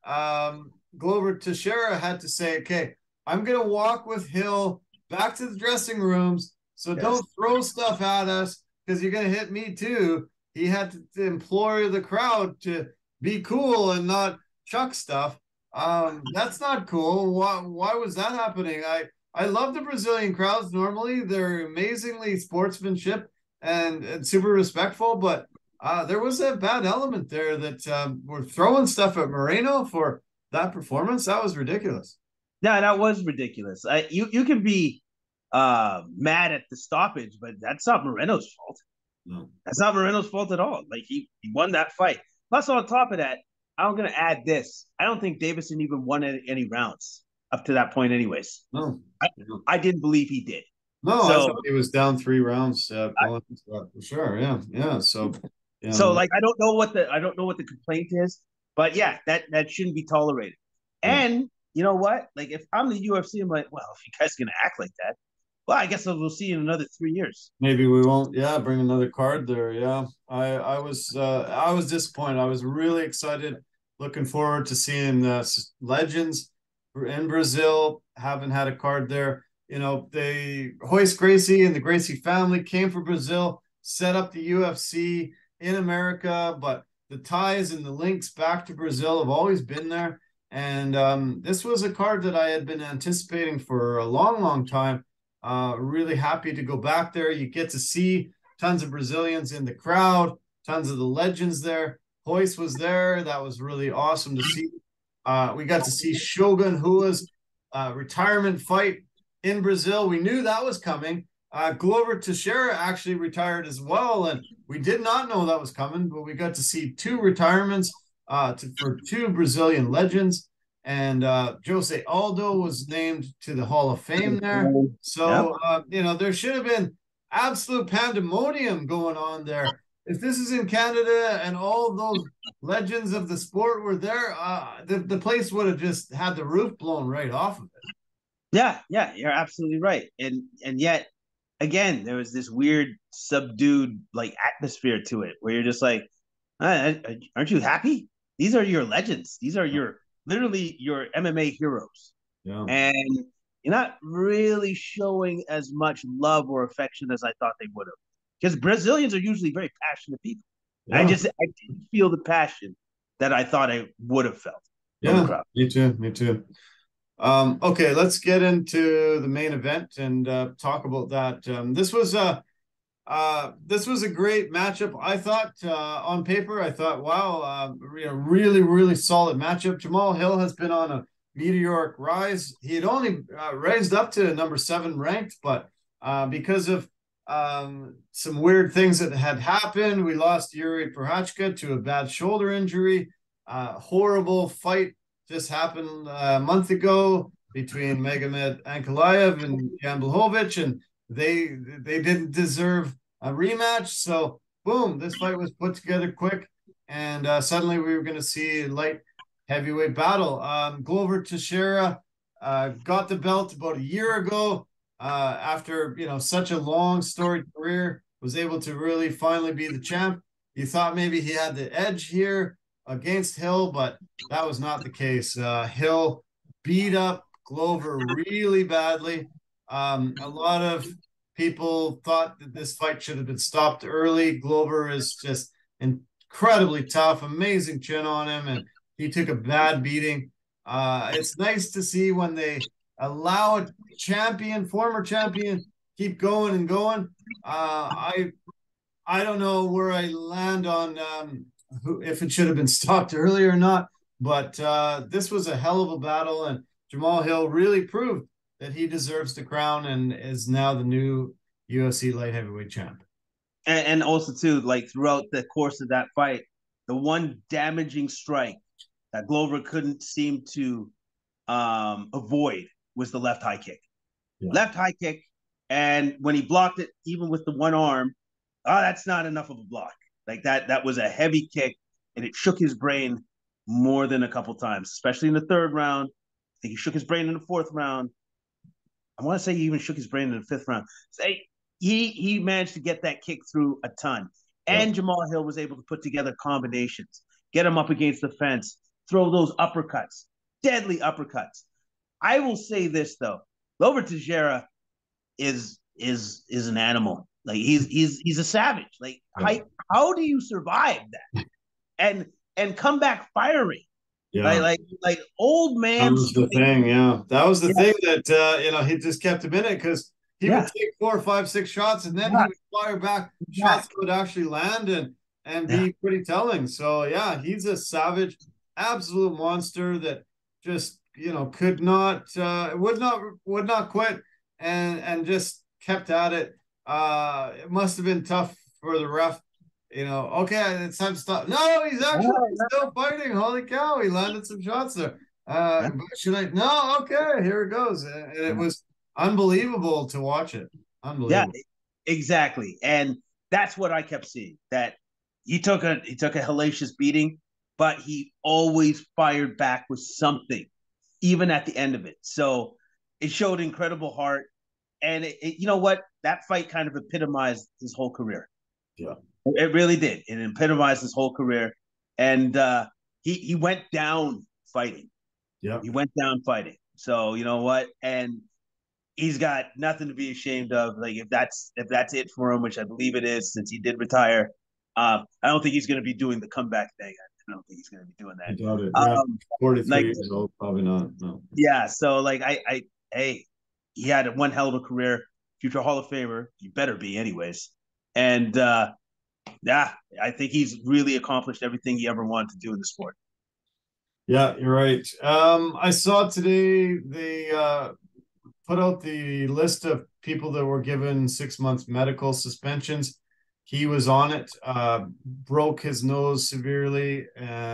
Glover Teixeira had to say, okay, I'm going to walk with Hill back to the dressing rooms, so don't throw stuff at us because you're going to hit me too. He had to implore the crowd to be cool and not chuck stuff. That's not cool. Why was that happening? I love the Brazilian crowds. Normally, they're amazingly sportsmanship and super respectful, but there was a bad element there that were throwing stuff at Moreno for that performance. That was ridiculous. Yeah, that was ridiculous. You can be mad at the stoppage, but that's not Moreno's fault. No. That's not Moreno's fault at all. Like he won that fight. Plus, on top of that, I'm going to add this. I don't think Davison even won any rounds up to that point, anyways. No. I didn't believe he did. No, so, I thought he was down 3 rounds for sure. Yeah, yeah. So, like I don't know what the complaint is, but yeah, that shouldn't be tolerated. Yeah. And you know what? Like if I'm the UFC, I'm like, well, if you guys are gonna act like that, well, I guess we'll see in another 3 years. Maybe we won't. Yeah, bring another card there. Yeah, I was disappointed. I was really excited, looking forward to seeing legends in Brazil. Haven't had a card there. You know, they Royce Gracie and the Gracie family came from Brazil, set up the UFC in America, but the ties and the links back to Brazil have always been there. And this was a card that I had been anticipating for a long, long time. Really happy to go back there. You get to see tons of Brazilians in the crowd, tons of the legends there. Royce was there. That was really awesome to see. We got to see Shogun Rua's retirement fight in Brazil. We knew that was coming. Glover Teixeira actually retired as well, and we did not know that was coming, but we got to see 2 retirements for 2 Brazilian legends. And Jose Aldo was named to the Hall of Fame there. So, there should have been absolute pandemonium going on there. If this is in Canada and all those legends of the sport were there, the place would have just had the roof blown right off of it. Yeah, you're absolutely right. And yet, again, there was this weird, subdued like atmosphere to it where you're just like, aren't you happy? These are your legends. These are literally your MMA heroes. Yeah. And you're not really showing as much love or affection as I thought they would have. Because Brazilians are usually very passionate people. Yeah. I didn't feel the passion that I thought I would have felt. Yeah, me too. Okay, let's get into the main event and talk about that. This was a great matchup. I thought on paper, wow, really, really solid matchup. Jamal Hill has been on a meteoric rise. He had only raised up to number 7 ranked, but because of some weird things that had happened, we lost Yuri Prochazka to a bad shoulder injury. Horrible fight just happened a month ago between Magomed Ankalaev and Jan Blachowicz, and they didn't deserve a rematch. So boom, this fight was put together quick, and suddenly we were going to see a light heavyweight battle. Glover Teixeira got the belt about a year ago after such a long storied career, was able to really finally be the champ. You thought maybe he had the edge here. against Hill, but that was not the case. Hill beat up Glover really badly. A lot of people thought that this fight should have been stopped early. Glover is just incredibly tough, amazing chin on him, and he took a bad beating. It's nice to see when they allow a champion, former champion, keep going and going. I don't know where I land on if it should have been stopped earlier or not, but this was a hell of a battle, and Jamal Hill really proved that he deserves the crown and is now the new UFC light heavyweight champ. And also too, like throughout the course of that fight, the one damaging strike that Glover couldn't seem to avoid was the left high kick. Yeah. Left high kick, and when he blocked it, even with the one arm, that's not enough of a block. Like that was a heavy kick, and it shook his brain more than a couple times, especially in the third round. I think he shook his brain in the fourth round. I want to say he even shook his brain in the fifth round. So he managed to get that kick through a ton. And Jamal Hill was able to put together combinations, get him up against the fence, throw those uppercuts, deadly uppercuts. I will say this though, Glover Teixeira is an animal. Like he's a savage. Like how do you survive that and come back firing? Yeah, like old man. That was the thing. Yeah, that was the thing that he just kept him in it because he would take 4, 5, 6 shots and then he would fire back shots that would actually land and be pretty telling. So yeah, he's a savage, absolute monster that just could not would not quit and just kept at it. It must have been tough for the ref. Okay, it's time to stop. No, he's actually still fighting. Holy cow, he landed some shots there. Should I? No, okay, here it goes. And it was unbelievable to watch it. Unbelievable. Yeah, exactly. And that's what I kept seeing. That he took a hellacious beating, but he always fired back with something, even at the end of it. So it showed incredible heart. And you know what? That fight kind of epitomized his whole career. Yeah. It really did. It epitomized his whole career. And he went down fighting. Yeah. He went down fighting. So you know what? And he's got nothing to be ashamed of. Like if that's it for him, which I believe it is, since he did retire. I don't think he's going to be doing the comeback thing. I don't think he's going to be doing that. I doubt it. Yeah. 43 years old, probably not. No. Yeah. So hey, he had one hell of a career, future Hall of Famer. You better be, anyways. And I think he's really accomplished everything he ever wanted to do in the sport. Yeah, you're right. I saw today they put out the list of people that were given 6 months medical suspensions. He was on it, broke his nose severely.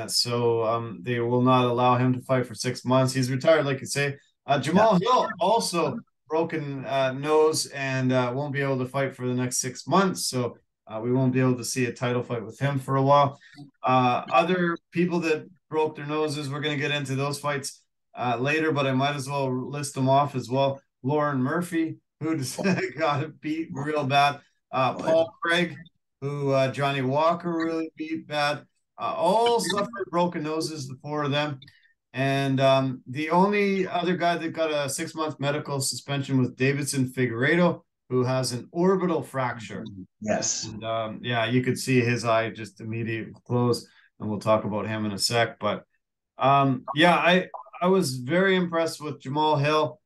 So they will not allow him to fight for 6 months. He's retired, like you say. Jamal Hill also broken nose and won't be able to fight for the next 6 months. So we won't be able to see a title fight with him for a while. Other people that broke their noses, we're going to get into those fights later, but I might as well list them off as well. Lauren Murphy, who just got beat real bad. Paul Craig, who Johnny Walker really beat bad. All suffered broken noses, the 4 of them. And the only other guy that got a 6 month medical suspension was Davidson Figueiredo, who has an orbital fracture. Yes. And you could see his eye just immediately close, and we'll talk about him in a sec. But I was very impressed with Jamal Hill.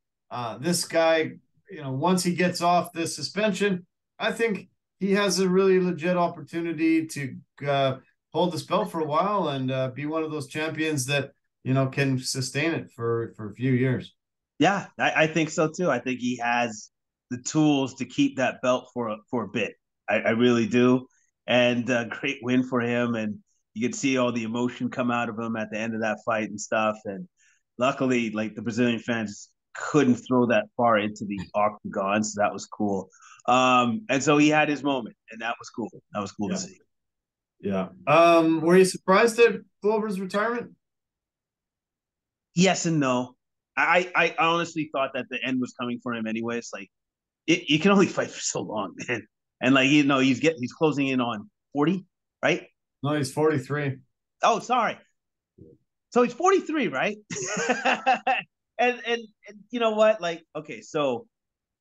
This guy, once he gets off this suspension, I think he has a really legit opportunity to hold this belt for a while and be one of those champions that can sustain it for a few years. Yeah, I think so too. I think he has the tools to keep that belt for a bit. I really do. And great win for him. And you could see all the emotion come out of him at the end of that fight and stuff. And luckily, like, the Brazilian fans couldn't throw that far into the octagon, so that was cool. And so he had his moment, and that was cool. That was cool to see. Yeah. Were you surprised at Glover's retirement? Yes and no. I honestly thought that the end was coming for him anyways. Like, you can only fight for so long, man. And like, he's closing in on 40, right? No, he's 43. Oh, sorry. So he's 43, right? and you know what? Like, okay, so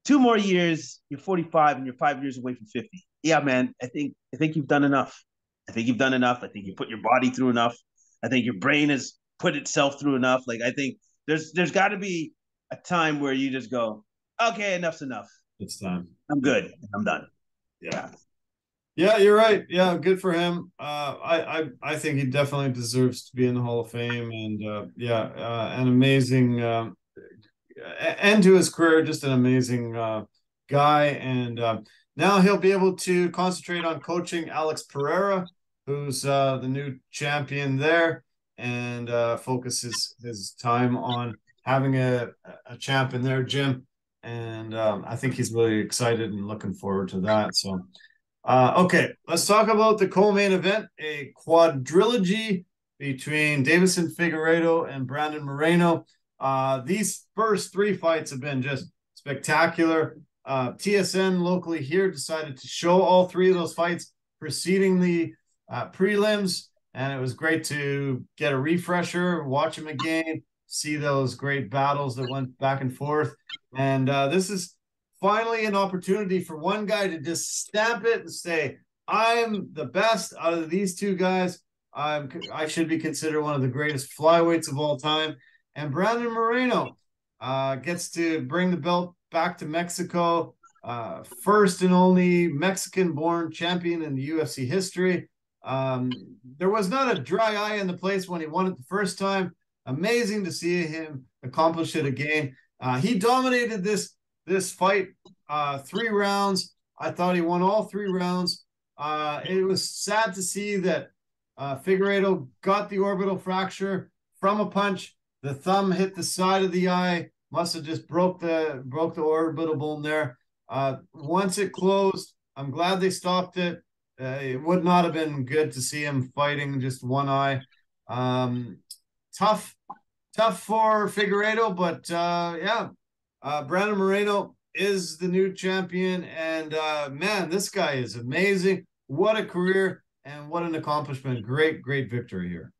2 more years, you're 45, and you're 5 years away from 50. Yeah, man. I think you've done enough. I think you've done enough. I think you put your body through enough. I think your brain has put itself through enough. Like, I think there's got to be a time where you just go, okay, enough's enough. It's time. I'm good. I'm done. Yeah. Yeah, you're right. Yeah, good for him. I think he definitely deserves to be in the Hall of Fame, and an amazing end to his career. Just an amazing guy, and now he'll be able to concentrate on coaching Alex Pereira, who's the new champion there, and focus his time on having a champion there, Jim. And I think he's really excited and looking forward to that. So. Okay, let's talk about the co-main event, a quadrilogy between Davison Figueiredo and Brandon Moreno. These first three fights have been just spectacular. TSN locally here decided to show all three of those fights preceding the prelims, and it was great to get a refresher, watch them again, see those great battles that went back and forth. And this is finally an opportunity for one guy to just stamp it and say, I'm the best out of these two guys. I should be considered one of the greatest flyweights of all time. And Brandon Moreno gets to bring the belt back to Mexico. First and only Mexican-born champion in the UFC history. There was not a dry eye in the place when he won it the first time. Amazing to see him accomplish it again. He dominated this fight, 3 rounds. I thought he won all 3 rounds. It was sad to see that Figueiredo got the orbital fracture from a punch. The thumb hit the side of the eye. Must have just broke the orbital bone there. Once it closed, I'm glad they stopped it. It would not have been good to see him fighting just one eye. Tough for Figueiredo, but Brandon Moreno is the new champion, and man, this guy is amazing. What a career and what an accomplishment. Great victory here.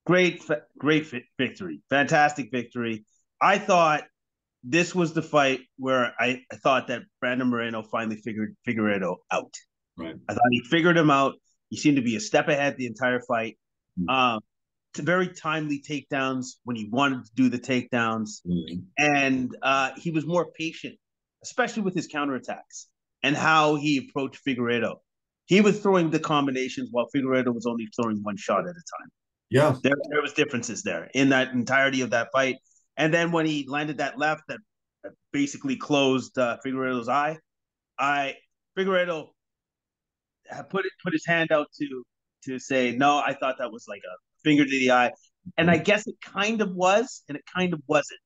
Great victory. Fantastic victory. I thought this was the fight where I thought that Brandon Moreno finally figured Figueiredo out. Right. I thought he figured him out. He seemed to be a step ahead the entire fight. Very timely takedowns when he wanted to do the takedowns. And he was more patient, especially with his counterattacks and how he approached Figueiredo. He was throwing the combinations while Figueiredo was only throwing one shot at a time. Yeah. There was differences there in that entirety of that fight. And then when he landed that left that basically closed Figueiredo's eye, Figueiredo put his hand out to say, no, I thought that was like a finger to the eye. And I guess it kind of was, and it kind of wasn't.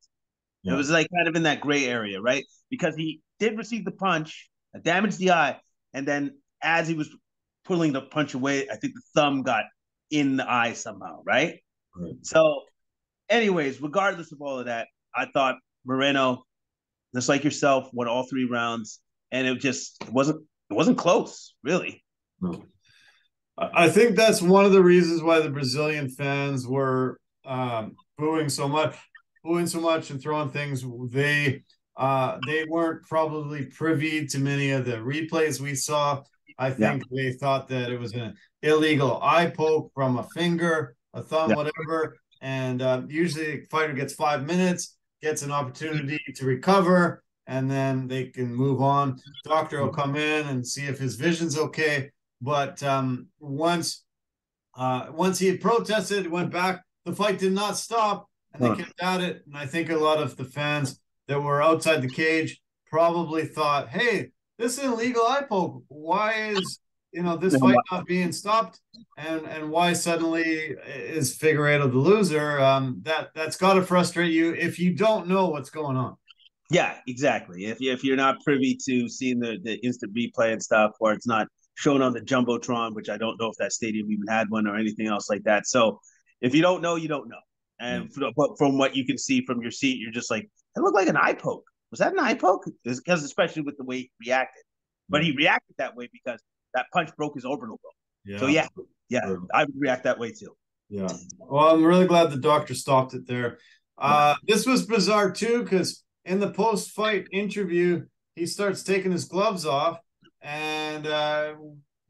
Yeah. It was like kind of in that gray area, right? Because he did receive the punch, damaged the eye, and then as he was pulling the punch away, I think the thumb got in the eye somehow, right? So, anyways, regardless of all of that, I thought Moreno, just like yourself, won all 3 rounds, and it wasn't close, really. No. I think that's one of the reasons why the Brazilian fans were booing so much and throwing things. They weren't probably privy to many of the replays we saw. I think they thought that it was an illegal eye poke from a finger, a thumb, whatever. And usually the fighter gets 5 minutes, gets an opportunity to recover, and then they can move on. Doctor will come in and see if his vision's okay. But once he had protested, went back, the fight did not stop, and they kept at it. And I think a lot of the fans that were outside the cage probably thought, hey, this is an illegal eye poke. Why is this fight not being stopped? And why suddenly is Figueiredo the loser? That's got to frustrate you if you don't know what's going on. Yeah, exactly. If you're not privy to seeing the instant replay and stuff, or it's not shown on the Jumbotron, which I don't know if that stadium even had one or anything else like that. So if you don't know, you don't know. And from what you can see from your seat, you're just like, it looked like an eye poke. Was that an eye poke? Because especially with the way he reacted. But he reacted that way because that punch broke his orbital bone. Yeah. So, I would react that way too. Yeah. Well, I'm really glad the doctor stopped it there. This was bizarre too, because in the post-fight interview, he starts taking his gloves off, and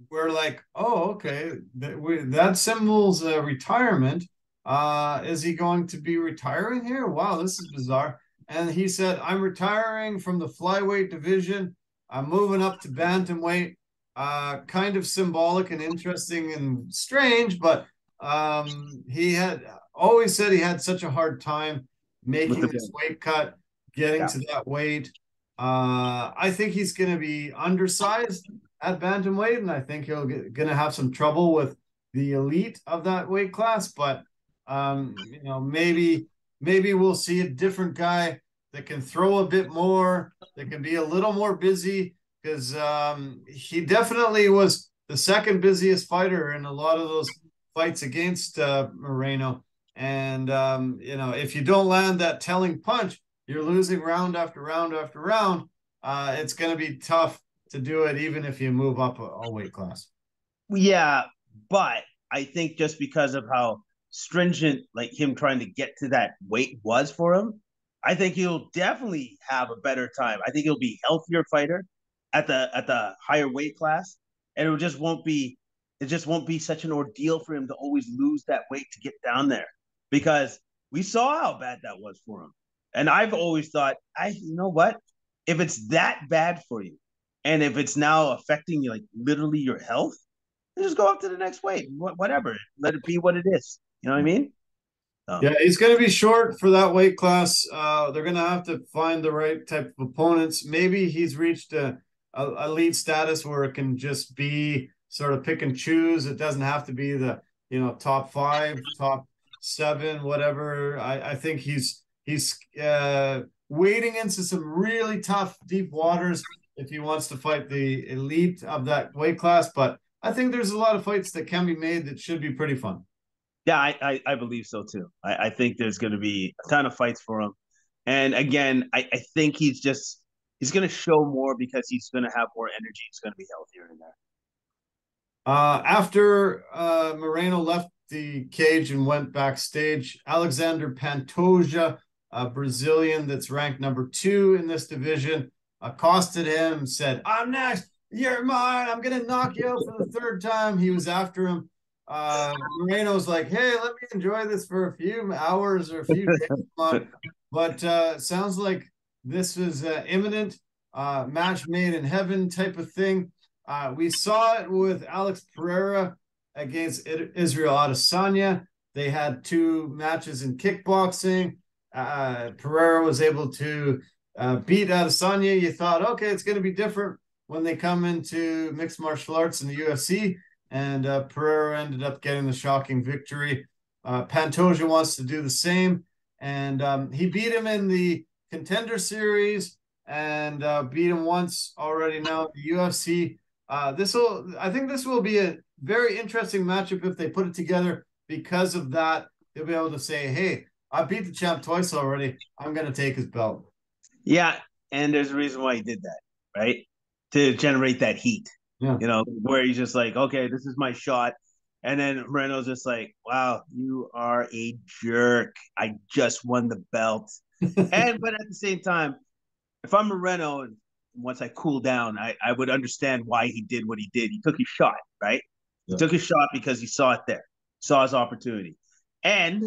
we're like, "Oh, okay, that symbols retirement. Is he going to be retiring here? Wow, this is bizarre." And he said, "I'm retiring from the flyweight division. I'm moving up to bantamweight." Kind of symbolic and interesting and strange, but he had always said he had such a hard time With making the this weight cut, getting yeah, to that weight. I think he's going to be undersized at bantamweight, and I think he'll going to have some trouble with the elite of that weight class. But maybe we'll see a different guy that can throw a bit more, that can be a little more busy, because he definitely was the second busiest fighter in a lot of those fights against Moreno. And if you don't land that telling punch, you're losing round after round after round. It's going to be tough to do it, even if you move up a weight class. yeah, but I think just because of how stringent like him trying to get to that weight was for him, I think he'll definitely have a better time. I think he'll be a healthier fighter at the higher weight class, and it just won't be such an ordeal for him to always lose that weight to get down there because we saw how bad that was for him. And I've always thought, you know what? If it's that bad for you, and if it's now affecting you, like literally your health, just go up to the next weight. Whatever. Let it be what it is. You know what I mean? Yeah, he's going to be short for that weight class. They're going to have to find the right type of opponents. Maybe he's reached a elite status where it can just be sort of pick and choose. It doesn't have to be the top five, top seven, whatever. I think he's wading into some really tough, deep waters if he wants to fight the elite of that weight class. But I think there's a lot of fights that can be made that should be pretty fun. Yeah, I believe so too. I think there's going to be a ton of fights for him. And again, I think he's going to show more because he's going to have more energy. He's going to be healthier in there. After Moreno left the cage and went backstage, Alexander Pantoja, a Brazilian that's ranked number 2 in this division, accosted him, said, "I'm next. You're mine. I'm going to knock you out for the third time." He was after him. Moreno's like, "Hey, let me enjoy this for a few hours or a few days." But sounds like this is imminent, match made in heaven type of thing. We saw it with Alex Pereira against Israel Adesanya. They had 2 matches in kickboxing. Pereira was able to beat Adesanya. You thought, okay, it's going to be different when they come into mixed martial arts in the UFC. And Pereira ended up getting the shocking victory. Pantoja wants to do the same. And he beat him in the Contender Series and beat him once already now in the UFC. I think this will be a very interesting matchup if they put it together. Because of that, they'll be able to say, "Hey, I beat the champ twice already. I'm going to take his belt." Yeah, and there's a reason why he did that, right? To generate that heat. Yeah. Where he's just like, okay, this is my shot. And then Moreno's just like, wow, you are a jerk. I just won the belt. But at the same time, if I'm Moreno and once I cool down, I would understand why he did what he did. He took his shot, right? He took his shot because he saw it there, saw his opportunity. And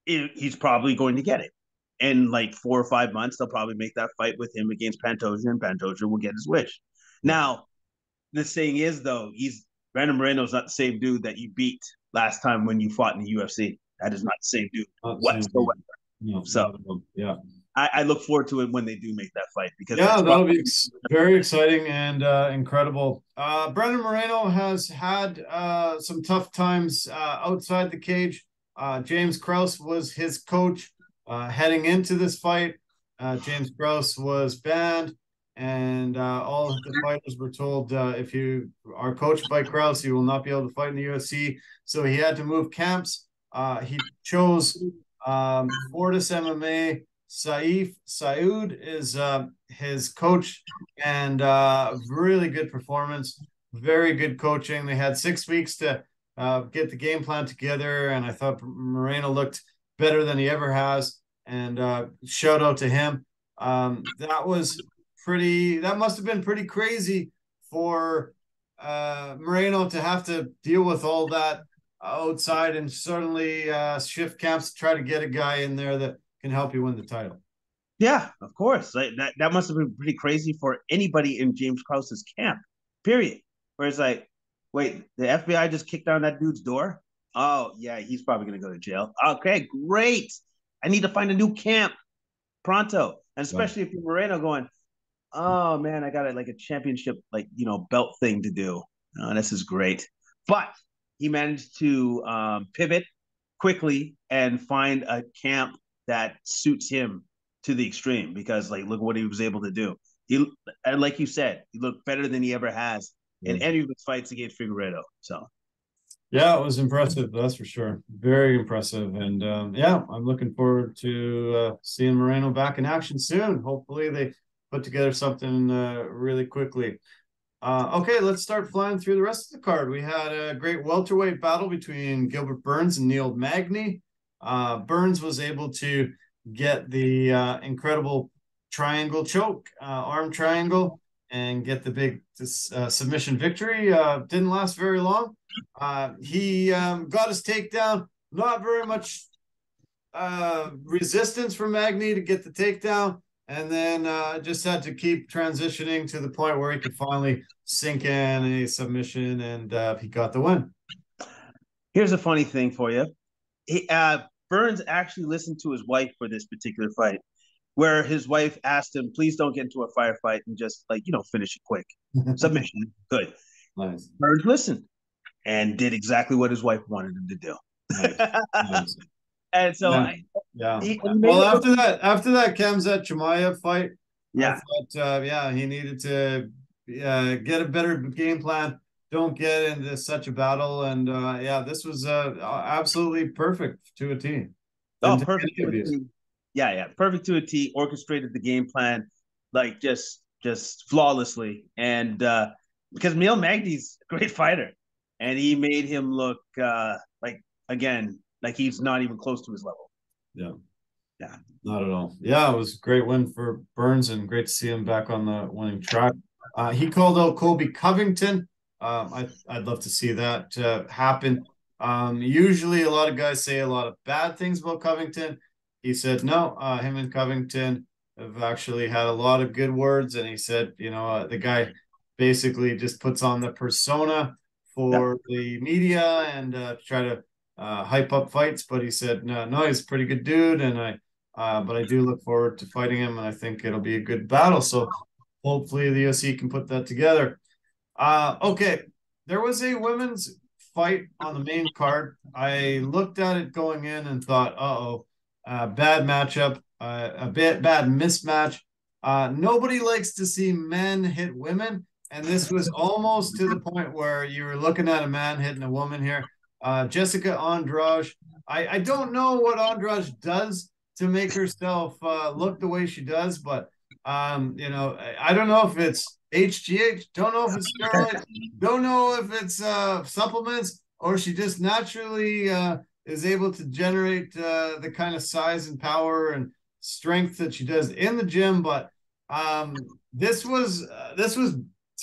he's probably going to get it. In like 4 or 5 months, they'll probably make that fight with him against Pantoja, and Pantoja will get his wish. Now, the thing is, though, Brandon Moreno's not the same dude that you beat last time when you fought in the UFC. That is not the same dude whatsoever. No, So, yeah. I look forward to it when they do make that fight because that'll be very exciting and incredible. Brandon Moreno has had some tough times outside the cage. James Krause was his coach heading into this fight. James Krause was banned, and all of the fighters were told, if you are coached by Krause, you will not be able to fight in the UFC. So he had to move camps. He chose Fortis MMA. Saif Saud is his coach, and really good performance, very good coaching. They had 6 weeks to get the game plan together. And I thought Moreno looked better than he ever has. And shout out to him. That must have been pretty crazy for Moreno to have to deal with all that outside and certainly shift camps to try to get a guy in there that can help you win the title. Yeah, of course. Like that must have been pretty crazy for anybody in James Krause's camp, period. Where it's like, wait, the FBI just kicked down that dude's door? Oh, yeah, he's probably going to go to jail. Okay, great. I need to find a new camp pronto. And especially if you're Moreno going, oh, man, I got a championship, belt thing to do. Oh, this is great. But he managed to pivot quickly and find a camp that suits him to the extreme because look what he was able to do. And like you said, he looked better than he ever has in any of his fights against Figueiredo. So yeah, it was impressive, that's for sure. Very impressive. And I'm looking forward to seeing Moreno back in action soon. Hopefully they put together something really quickly. Okay, let's start flying through the rest of the card. We had a great welterweight battle between Gilbert Burns and Neil Magny. Burns was able to get the incredible triangle choke, arm triangle, and get the big submission victory. Didn't last very long. He got his takedown. Not very much resistance from Magny to get the takedown. And then just had to keep transitioning to the point where he could finally sink in a submission, and he got the win. Here's a funny thing for you. Burns actually listened to his wife for this particular fight, where his wife asked him, please don't get into a firefight and just finish it quick. Submission. Good. Nice. Burns listened and did exactly what his wife wanted him to do. Nice. And so well, after that Khamzat Chimaev fight, I thought he needed to get a better game plan. Don't get into such a battle, and this was absolutely perfect to a T. Perfect to a T. Yeah, perfect to a T. Orchestrated the game plan just flawlessly, and because Neil Magny's a great fighter, and he made him look like he's not even close to his level. Yeah, not at all. Yeah, it was a great win for Burns, and great to see him back on the winning track. He called out Colby Covington. I'd love to see that happen. Usually a lot of guys say a lot of bad things about Covington. He said, no, him and Covington have actually had a lot of good words. And he said, the guy basically just puts on the persona for the media and try to hype up fights. But he said, no, he's a pretty good dude. And but I do look forward to fighting him. And I think it'll be a good battle. So hopefully the UFC can put that together. Okay, there was a women's fight on the main card. I looked at it going in and thought, bad matchup, a bit bad mismatch. Nobody likes to see men hit women, and this was almost to the point where you were looking at a man hitting a woman here. Jessica Andrade. I don't know what Andrade does to make herself look the way she does, but I don't know if it's HGH, don't know if it's steroids, don't know if it's supplements, or she just naturally is able to generate the kind of size and power and strength that she does in the gym. But this was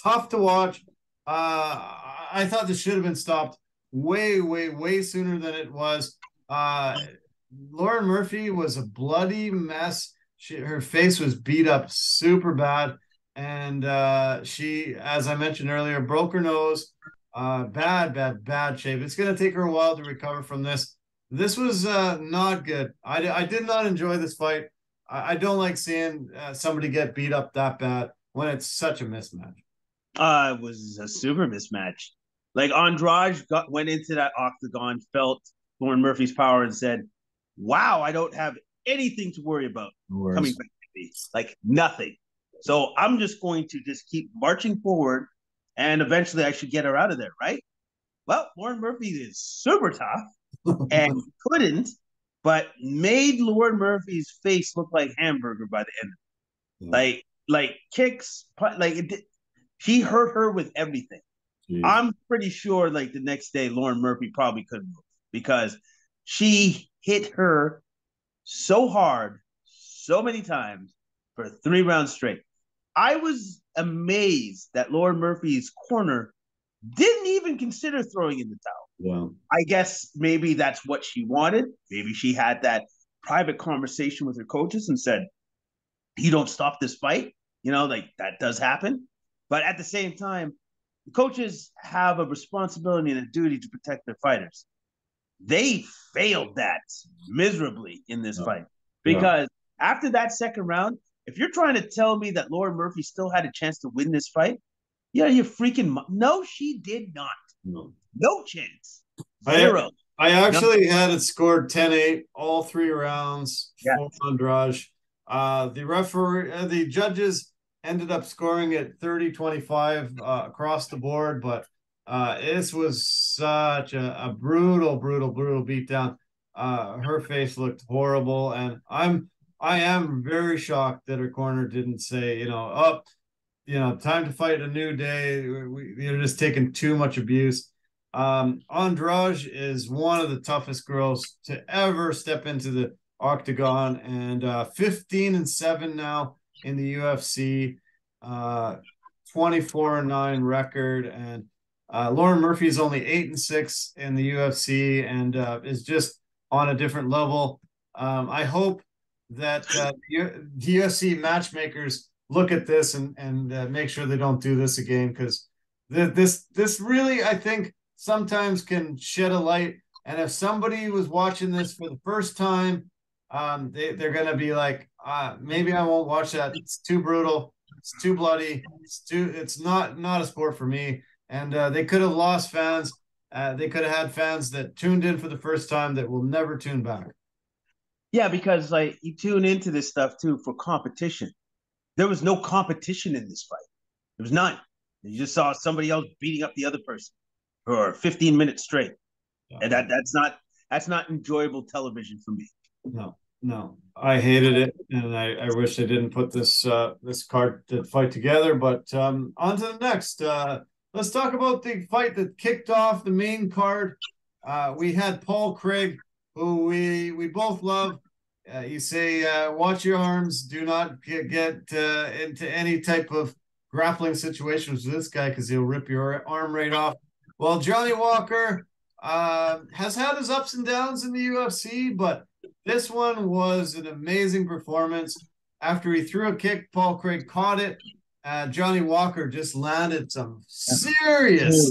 tough to watch. I thought this should have been stopped way sooner than it was. Lauren Murphy was a bloody mess. Her face was beat up super bad. And she, as I mentioned earlier, broke her nose. Bad shape. It's going to take her a while to recover from this. This was not good. I did not enjoy this fight. I don't like seeing somebody get beat up that bad when it's such a mismatch. It was a super mismatch. Like Andrade went into that octagon, felt Lauren Murphy's power, and said, "Wow, I don't have anything to worry about coming back to me. Like nothing. So I'm just going to just keep marching forward, and eventually I should get her out of there, right?" Well, Lauren Murphy is super tough and couldn't, but made Lauren Murphy's face look like hamburger by the end. Yeah. Like kicks, she hurt her with everything. Jeez. I'm pretty sure like the next day, Lauren Murphy probably couldn't move because she hit her so hard, so many times for 3 rounds straight. I was amazed that Lauren Murphy's corner didn't even consider throwing in the towel. Wow. I guess maybe that's what she wanted. Maybe she had that private conversation with her coaches and said, you don't stop this fight. Like that does happen. But at the same time, the coaches have a responsibility and a duty to protect their fighters. They failed that miserably in this fight because after that second round, if you're trying to tell me that Lauren Murphy still had a chance to win this fight, you're freaking. No, she did not. No chance. Zero. I actually had it scored 10-8, all 3 rounds for Andrade. The judges ended up scoring it 30-25 across the board, but this was such a brutal beatdown. Her face looked horrible, and I am very shocked that her corner didn't say, time to fight a new day. You're just taking too much abuse. Andrade is one of the toughest girls to ever step into the octagon, and 15-7 now in the UFC, 24-9 record, and Lauren Murphy is only 8-6 in the UFC, and is just on a different level. I hope that the UFC matchmakers look at this and make sure they don't do this again, because this really, I think, sometimes can shed a light. And if somebody was watching this for the first time, they're going to be like, maybe I won't watch that. It's too brutal. It's too bloody. It's not a sport for me. And they could have lost fans. They could have had fans that tuned in for the first time that will never tune back. Yeah, because like you tune into this stuff too for competition. There was no competition in this fight. There was none. You just saw somebody else beating up the other person for 15 minutes straight. Yeah. And that's not enjoyable television for me. No, I hated it, and I wish they didn't put this card to fight together. But on to the next. Let's talk about the fight that kicked off the main card. We had Paul Craig, who we both love. You say, watch your arms. Do not get into any type of grappling situations with this guy, because he'll rip your arm right off. Well, Johnny Walker has had his ups and downs in the UFC, but this one was an amazing performance. After he threw a kick, Paul Craig caught it. Johnny Walker just landed some serious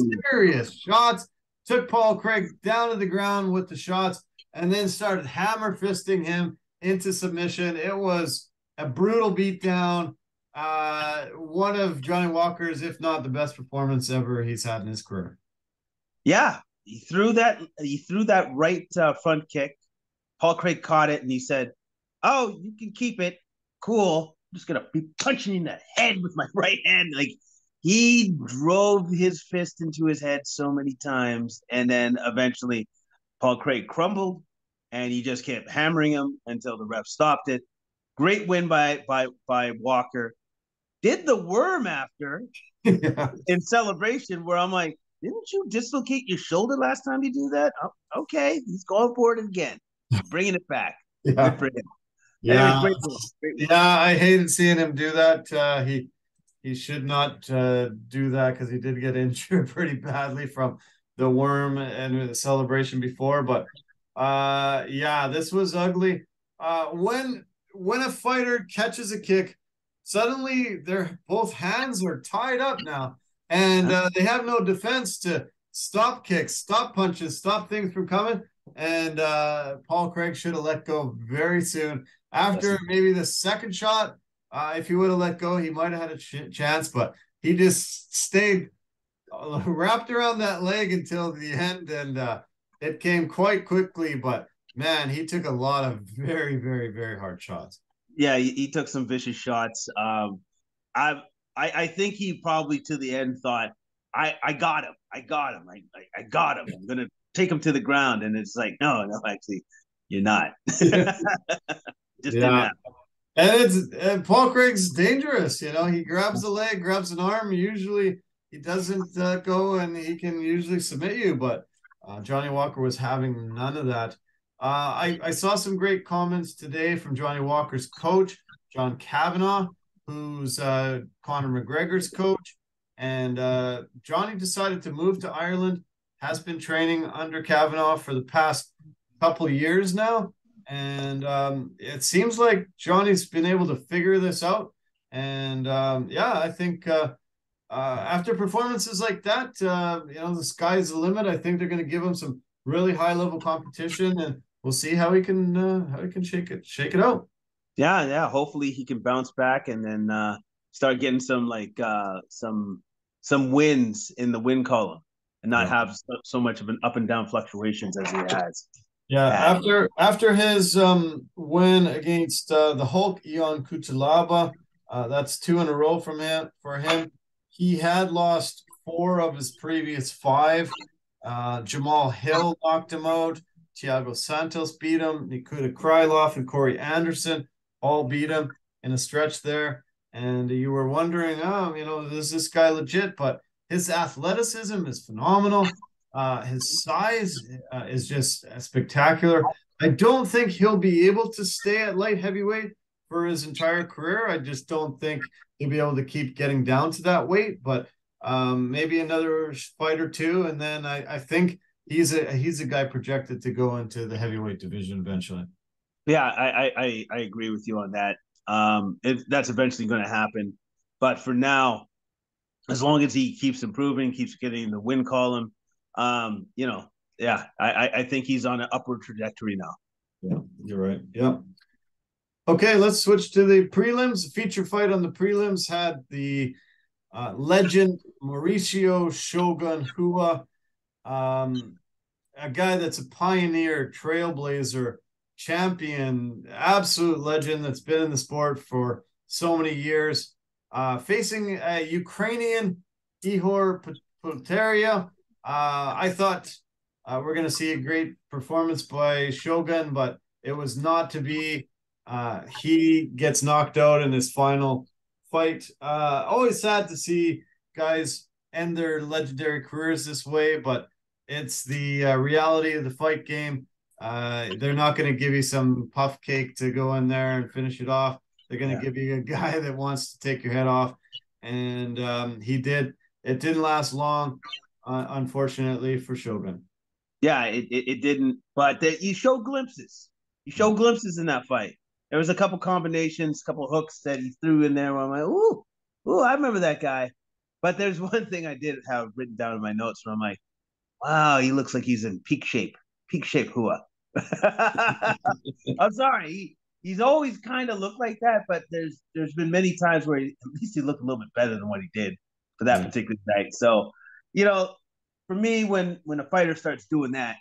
shots, took Paul Craig down to the ground with the shots, and then started hammer fisting him into submission. It was a brutal beatdown. One of Johnny Walker's, if not the best performance ever he's had in his career. Yeah, he threw that right front kick. Paul Craig caught it, and he said, "Oh, you can keep it. Cool. I'm just gonna be punching you in the head with my right hand." Like, he drove his fist into his head so many times, and then eventually Paul Craig crumbled, and he just kept hammering him until the ref stopped it. Great win by Walker. Did the worm after in celebration, where I'm like, didn't you dislocate your shoulder last time you do that? Oh, okay, he's going for it again, bringing it back. Yeah. Good for him. Yeah, anyway, great. Yeah, I hated seeing him do that. He should not do that, because he did get injured pretty badly from the worm and the celebration before. But yeah, this was ugly. When a fighter catches a kick, suddenly their both hands are tied up now, and they have no defense to stop kicks, stop punches, stop things from coming. And Paul Craig should have let go very soon. After maybe the second shot, if he would have let go, he might have had a chance, but he just stayed wrapped around that leg until the end, and it came quite quickly. But man, he took a lot of very, very, very hard shots. Yeah, he took some vicious shots. I think he probably to the end thought, I got him. I got him. I'm gonna take him to the ground. And it's like, no, actually, you're not. Just didn't happen. And Paul Craig's dangerous. He grabs the leg, grabs an arm. Usually he doesn't go and he can usually submit you, but Johnny Walker was having none of that. I saw some great comments today from Johnny Walker's coach, John Kavanagh, who's Conor McGregor's coach. And Johnny decided to move to Ireland, has been training under Kavanagh for the past couple of years now. And it seems like Johnny's been able to figure this out. And I think after performances like that, the sky's the limit. I think they're going to give him some really high level competition, and we'll see how he can shake it out. Yeah. Hopefully he can bounce back and then start getting some some wins in the win column and not have so much of an up and down fluctuations as he has. Yeah, after his win against the Hulk, Ion Cutelaba, that's 2 in a row for him. He had lost 4 of his previous 5. Jamal Hill knocked him out. Thiago Santos beat him. Nikita Krylov and Corey Anderson all beat him in a stretch there. And you were wondering, is this guy legit? But his athleticism is phenomenal. His size is just spectacular. I don't think he'll be able to stay at light heavyweight for his entire career. I just don't think he'll be able to keep getting down to that weight. But maybe another fight or two, and then I think he's a guy projected to go into the heavyweight division eventually. Yeah, I agree with you on that. That's eventually going to happen, but for now, as long as he keeps improving, keeps getting the win column, I think he's on an upward trajectory now. Yeah, you're right. Yeah. Okay, let's switch to the prelims. The feature fight on the prelims had the legend Mauricio Shogun Hua, a guy that's a pioneer, trailblazer, champion, absolute legend that's been in the sport for so many years, facing a Ukrainian Ihor Poteria. I thought we're going to see a great performance by Shogun, but it was not to be. He gets knocked out in his final fight. Always sad to see guys end their legendary careers this way, but it's the reality of the fight game. They're not going to give you some puff cake to go in there and finish it off. They're going to give you a guy that wants to take your head off, and he did. It didn't last long, unfortunately, for Shogun. Yeah, it didn't, but you show glimpses. You show glimpses in that fight. There was a couple combinations, couple hooks that he threw in there where I'm like, ooh, I remember that guy. But there's one thing I did have written down in my notes where I'm like, wow, he looks like he's in peak shape, Hua. I'm sorry, he's always kind of looked like that, but there's been many times where at least he looked a little bit better than what he did for that particular night. So, for me, when a fighter starts doing that,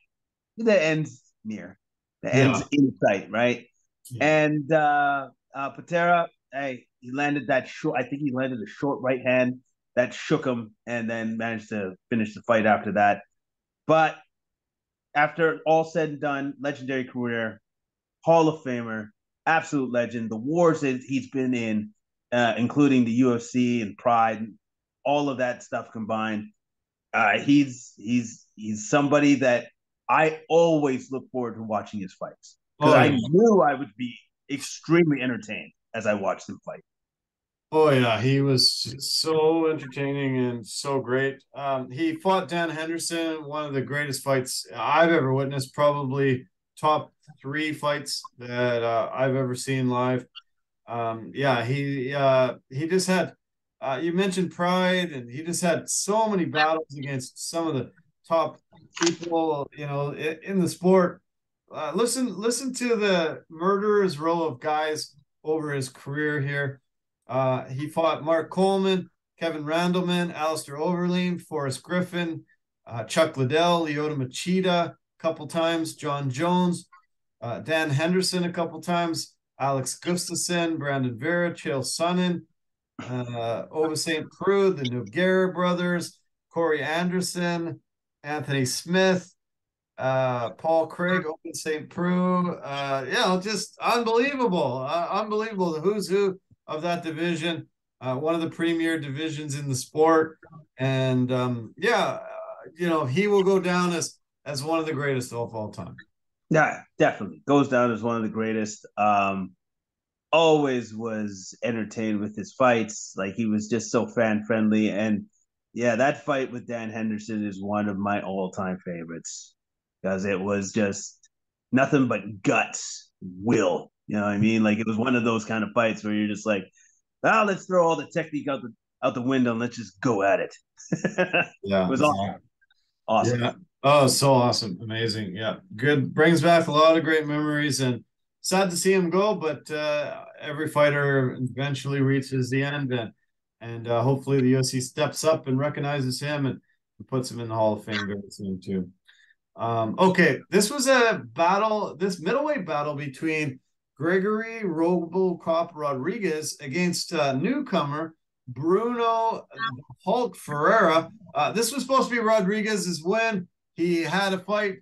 the end's near, the end's in sight, right? Yeah. And Patera, hey, he landed that short. I think he landed a short right hand that shook him, and then managed to finish the fight after that. But after all said and done, legendary career, Hall of Famer, absolute legend. The wars that he's been in, including the UFC and Pride, all of that stuff combined. He's somebody that I always look forward to watching his fights because I knew I would be extremely entertained as I watched him fight. Oh yeah, he was so entertaining and so great. He fought Dan Henderson, one of the greatest fights I've ever witnessed, probably top 3 fights that I've ever seen live. He just had. You mentioned Pride, and he just had so many battles against some of the top people, in the sport. Listen to the murderer's row of guys over his career here. He fought Mark Coleman, Kevin Randleman, Alistair Overeem, Forrest Griffin, Chuck Liddell, Lyoto Machida a couple times, John Jones, Dan Henderson a couple times, Alex Gustafsson, Brandon Vera, Chael Sonnen, Ova St. Preux, the Nogueira brothers, Corey Anderson, Anthony Smith, Paul Craig, Ova St. Preux. Just unbelievable. Unbelievable. The who's who of that division. one of the premier divisions in the sport. And he will go down as one of the greatest of all time. Yeah, definitely goes down as one of the greatest. Always was entertained with his fights. Like, he was just so fan friendly. And yeah, that fight with Dan Henderson is one of my all time favorites because it was just nothing but guts, will. You know what I mean? Like, it was one of those kind of fights where you're just like, well, let's throw all the technique out the window and let's just go at it. It Yeah, was awesome. Awesome. Yeah. Oh, so awesome. Amazing. Yeah. Good. Brings back a lot of great memories, and sad to see him go, but every fighter eventually reaches the end, and hopefully the UFC steps up and recognizes him and puts him in the Hall of Fame very soon too. Okay, this was this middleweight battle between Gregory Robocop Rodriguez against newcomer Bruno Hulk Ferreira. This was supposed to be Rodriguez's win. He had a fight.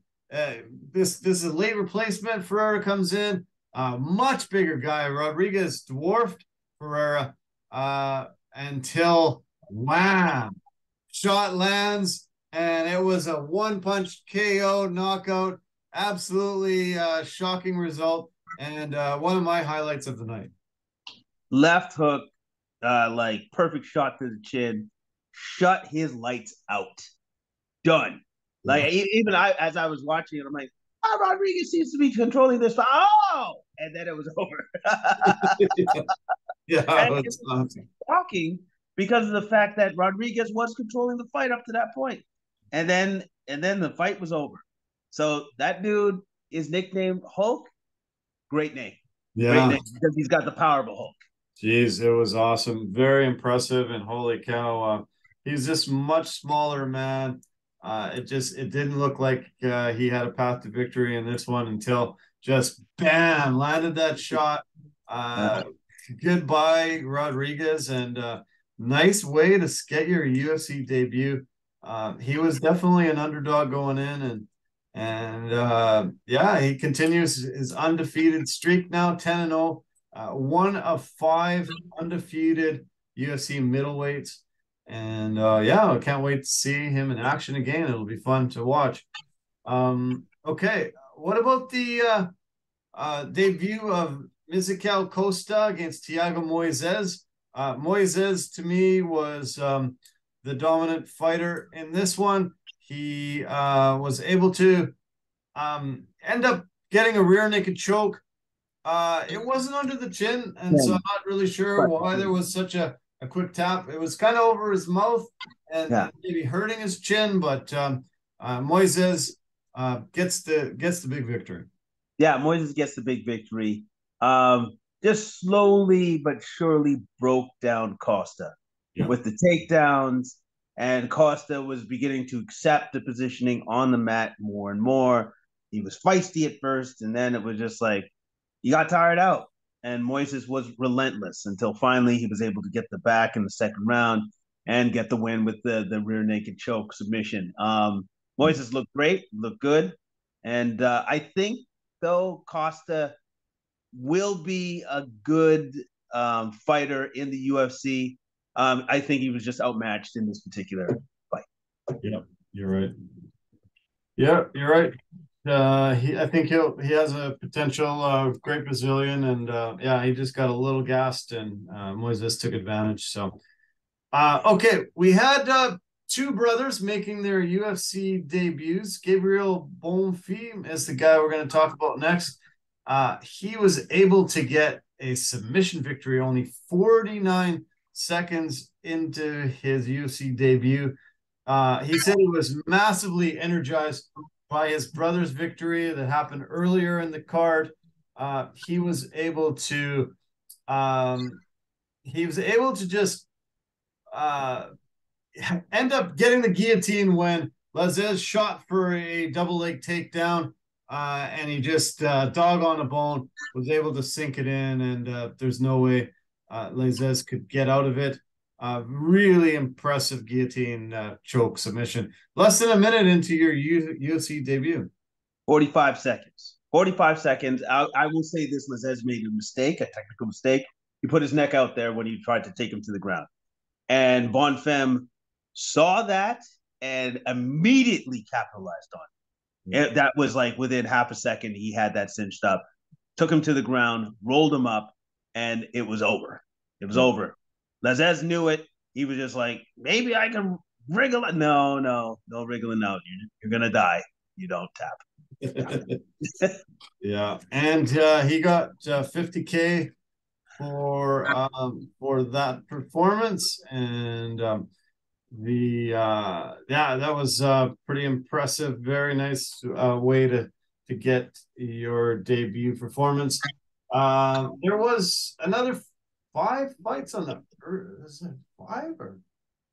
This is a late replacement. Ferreira comes in, much bigger guy. Rodriguez dwarfed Ferreira until wham, shot lands, and it was a one-punch KO knockout. Absolutely shocking result, and one of my highlights of the night. Left hook, like perfect shot to the chin, shut his lights out. Done. Like, even as I was watching it, I'm like, oh, Rodriguez seems to be controlling this. Oh, and then it was over. Yeah, it was awesome. Shocking because of the fact that Rodriguez was controlling the fight up to that point, and then the fight was over. So that dude is nicknamed Hulk. Great name. Yeah, great name because he's got the power of a Hulk. Jeez, it was awesome. Very impressive, and holy cow, he's this much smaller man. It didn't look like he had a path to victory in this one until just bam, landed that shot. Goodbye, Rodriguez, and nice way to get your UFC debut. He was definitely an underdog going in, and he continues his undefeated streak now, 10-0. One of 5 undefeated UFC middleweights. And I can't wait to see him in action again. It'll be fun to watch. Okay, what about the debut of Mizakel Costa against Thiago Moises? Moises, to me, was the dominant fighter in this one. He was able to end up getting a rear naked choke. It wasn't under the chin, and so I'm not really sure why there was such a quick tap. It was kind of over his mouth and maybe hurting his chin, but Moises gets the big victory. Yeah, Moises gets the big victory. Just slowly but surely broke down Costa with the takedowns, and Costa was beginning to accept the positioning on the mat more and more. He was feisty at first, and then it was just like, he got tired out, and Moises was relentless until finally he was able to get the back in the second round and get the win with the rear naked choke submission. Moises looked great, looked good, and I think, though, Costa will be a good fighter in the UFC. I think he was just outmatched in this particular fight. Yeah, you're right. Yeah, you're right. I think he has a potential great Brazilian, and he just got a little gassed, and Moises took advantage. So, okay, we had 2 brothers making their UFC debuts. Gabriel Bonfim is the guy we're going to talk about next. He was able to get a submission victory only 49 seconds into his UFC debut. He said he was massively energized by his brother's victory that happened earlier in the card. He was able to just end up getting the guillotine when Lazzez shot for a double leg takedown, and he just dog on a bone was able to sink it in, and there's no way Lazzez could get out of it. Really impressive guillotine choke submission. Less than a minute into your UFC debut. 45 seconds. 45 seconds. I will say this: Lazzez made a mistake, a technical mistake. He put his neck out there when he tried to take him to the ground. And Bonfim saw that and immediately capitalized on it. And that was like within half a second, he had that cinched up, took him to the ground, rolled him up, and it was over. It was over. Lazez knew it. He was just like, maybe I can wriggle it. No wriggling out. You're going to die. You don't tap. Yeah. And he got $50K for that performance. And that was pretty impressive. Very nice way to get your debut performance. There was another 5 fights on the is it 5 or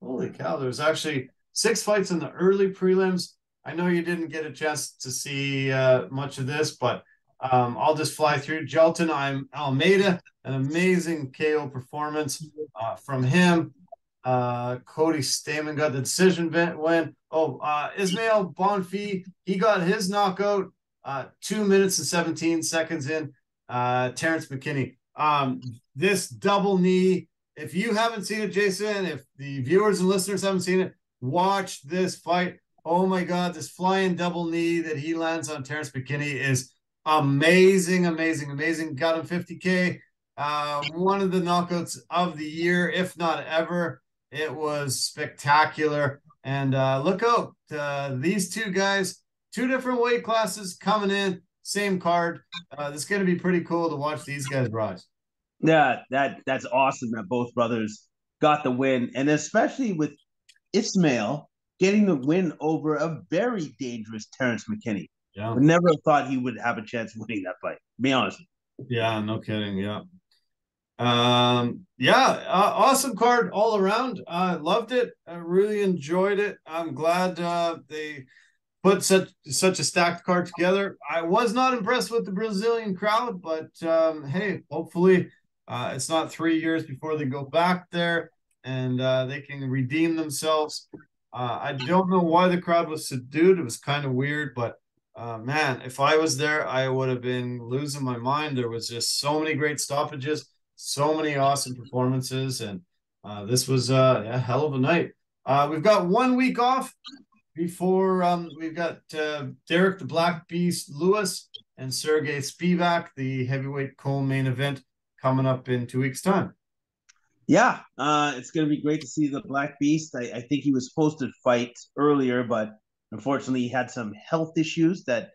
holy cow, there was actually 6 fights in the early prelims. I know you didn't get a chance to see much of this, but I'll just fly through. Jelton Almeida, an amazing KO performance from him. Cody Stamen got the decision win. Ismail Bonfi, he got his knockout 2 minutes and 17 seconds in. Terrence McKinney. This double knee, if you haven't seen it, Jason, if the viewers and listeners haven't seen it, watch this fight. Oh my God, this flying double knee that he lands on Terrence McKinney is amazing. Got him $50K. One of the knockouts of the year, if not ever. It was spectacular. And look out, these two guys, 2 different weight classes coming in, same card. It's going to be pretty cool to watch these guys rise. Yeah, that's awesome that both brothers got the win, and especially with Ismail getting the win over a very dangerous Terrence McKinney. Yeah, I never thought he would have a chance of winning that fight. To be honest. Yeah, no kidding. Yeah. Awesome card all around. Loved it. I really enjoyed it. I'm glad they put such a stacked card together. I was not impressed with the Brazilian crowd, but hey, hopefully it's not 3 years before they go back there and they can redeem themselves. I don't know why the crowd was subdued. It was kind of weird, but man, if I was there, I would have been losing my mind. There was just so many great stoppages, so many awesome performances, and this was a hell of a night. We've got 1 week off before we've got Derek the Black Beast Lewis and Sergey Spivak, the heavyweight co-main event, coming up in 2 weeks' time. Yeah, it's going to be great to see the Black Beast. I think he was supposed to fight earlier, but unfortunately he had some health issues that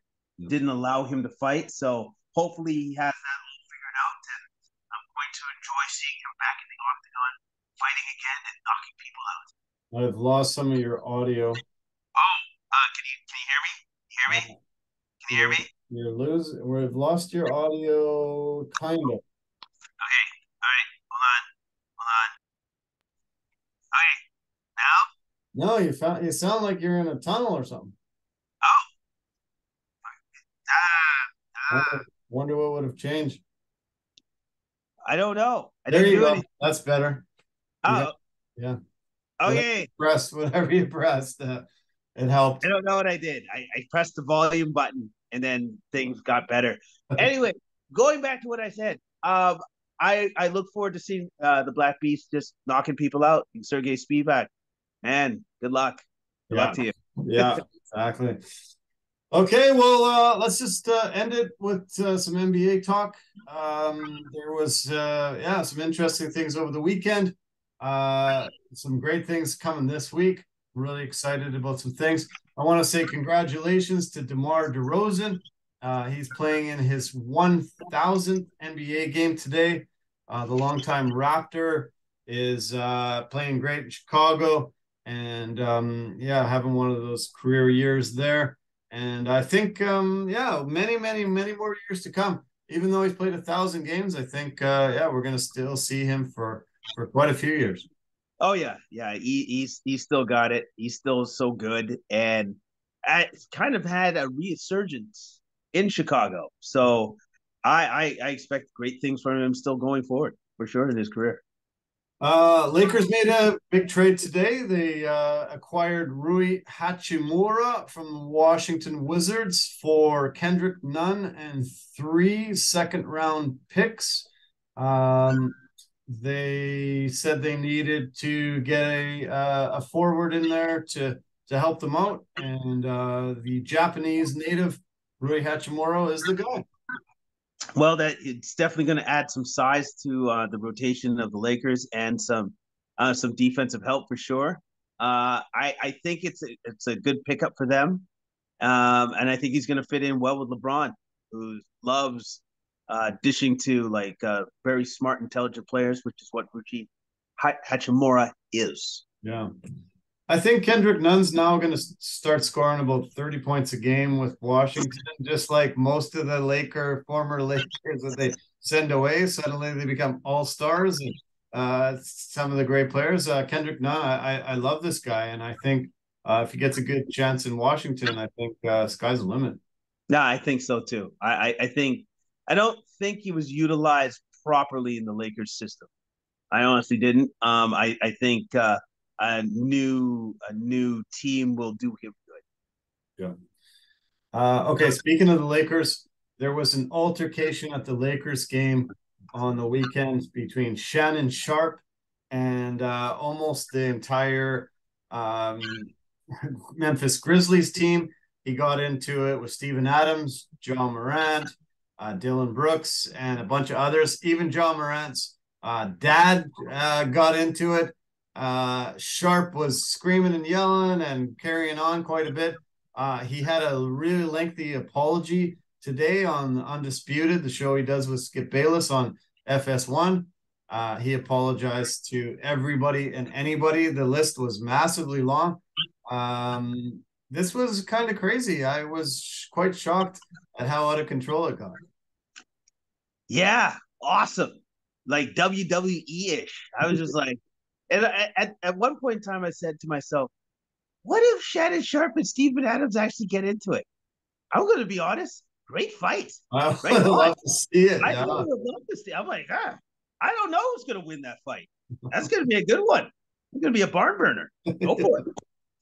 didn't allow him to fight. So hopefully he has that all figured out, and I'm going to enjoy seeing him back in the octagon, fighting again and knocking people out. I've lost some of your audio. Oh, can you hear me? Hear me? Can you hear me? We've lost your audio, kind of. Okay, all right, hold on. Okay, now? No, you sound like you're in a tunnel or something. Oh. Wonder what would have changed. I don't know. There you go. That's better. Oh. Yeah. Okay. Whatever you pressed, it helped. I don't know what I did. I pressed the volume button and then things got better. Anyway, going back to what I said, I look forward to seeing the Black Beast just knocking people out. And Sergey Spivak, man, good luck. Good luck to you. Yeah, exactly. Okay, well, let's just end it with some NBA talk. There was some interesting things over the weekend. Some great things coming this week. Really excited about some things. I want to say congratulations to DeMar DeRozan. He's playing in his 1,000th NBA game today. The longtime Raptor is playing great in Chicago and having one of those career years there. And I think many more years to come. Even though he's played 1,000 games, I think we're gonna still see him for quite a few years. Oh yeah. He's still got it. He's still so good, and kind of had a resurgence in Chicago. So I expect great things from him still going forward for sure in his career. Lakers made a big trade today. They acquired Rui Hachimura from the Washington Wizards for Kendrick Nunn and 3 second-round picks. they said they needed to get a forward in there to help them out, and the Japanese native Rui Hachimura is the guy. Well, that it's definitely going to add some size to the rotation of the Lakers and some defensive help for sure. I think it's a good pickup for them, and I think he's going to fit in well with LeBron, who loves dishing to like very smart, intelligent players, which is what Rui Hachimura is. Yeah. I think Kendrick Nunn's now going to start scoring about 30 points a game with Washington, just like most of the former Lakers that they send away. Suddenly they become all-stars, and some of the great players. Kendrick Nunn, I love this guy, and I think if he gets a good chance in Washington, I think sky's the limit. No, I think so too. I don't think he was utilized properly in the Lakers system. I honestly didn't. I think a new team will do him good. Yeah. Okay. Speaking of the Lakers, there was an altercation at the Lakers game on the weekend between Shannon Sharpe and almost the entire Memphis Grizzlies team. He got into it with Steven Adams, John Morant, Dylan Brooks, and a bunch of others. Even John Morant's dad got into it. Sharpe was screaming and yelling and carrying on quite a bit. He had a really lengthy apology today on Undisputed, the show he does with Skip Bayless on FS1. He apologized to everybody and anybody. The list was massively long. This was kind of crazy. I was quite shocked at how out of control it got. Yeah, awesome. Like WWE-ish. I was just like, and at one point in time, I said to myself, what if Shannon Sharpe and Steven Adams actually get into it? I'm going to be honest. Great fight. I would love to see it. I would love to see it. I'm like, I don't know who's going to win that fight. That's going to be a good one. It's going to be a barn burner. Go for it.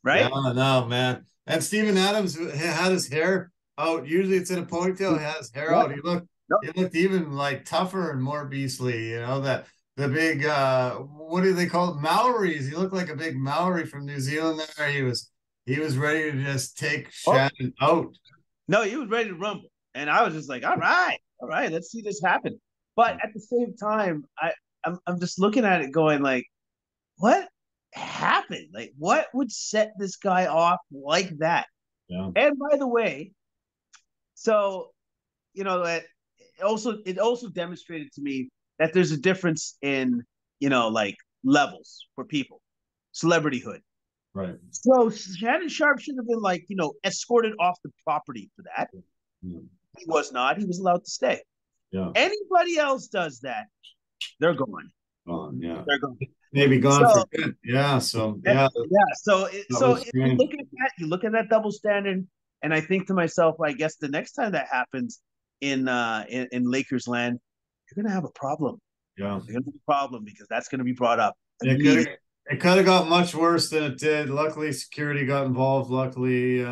Right? Yeah, no, man. And Steven Adams had his hair out. Usually it's in a ponytail. He had his hair out. He looked even like tougher and more beastly. You know, that the big what do they call it? Maoris. He looked like a big Maori from New Zealand there. He was ready to just take Shannon out. No, he was ready to rumble. And I was just like, all right, let's see this happen. But at the same time, I'm just looking at it going like, what happened? Like, what would set this guy off like that? Yeah. And by the way, so it also demonstrated to me that there's a difference in like levels for people, celebrityhood. Right. So Shannon Sharpe should have been like escorted off the property for that. Yeah. He was not. He was allowed to stay. Yeah. Anybody else does that, they're gone. Gone. Yeah. They're gone. Maybe gone for good. Yeah. So yeah. So if you look at that double standard, and I think to myself, I guess the next time that happens in Lakers land, you're gonna have a problem. Yeah. You're gonna have a problem because that's gonna be brought up. It could have got much worse than it did. Luckily, security got involved. Luckily,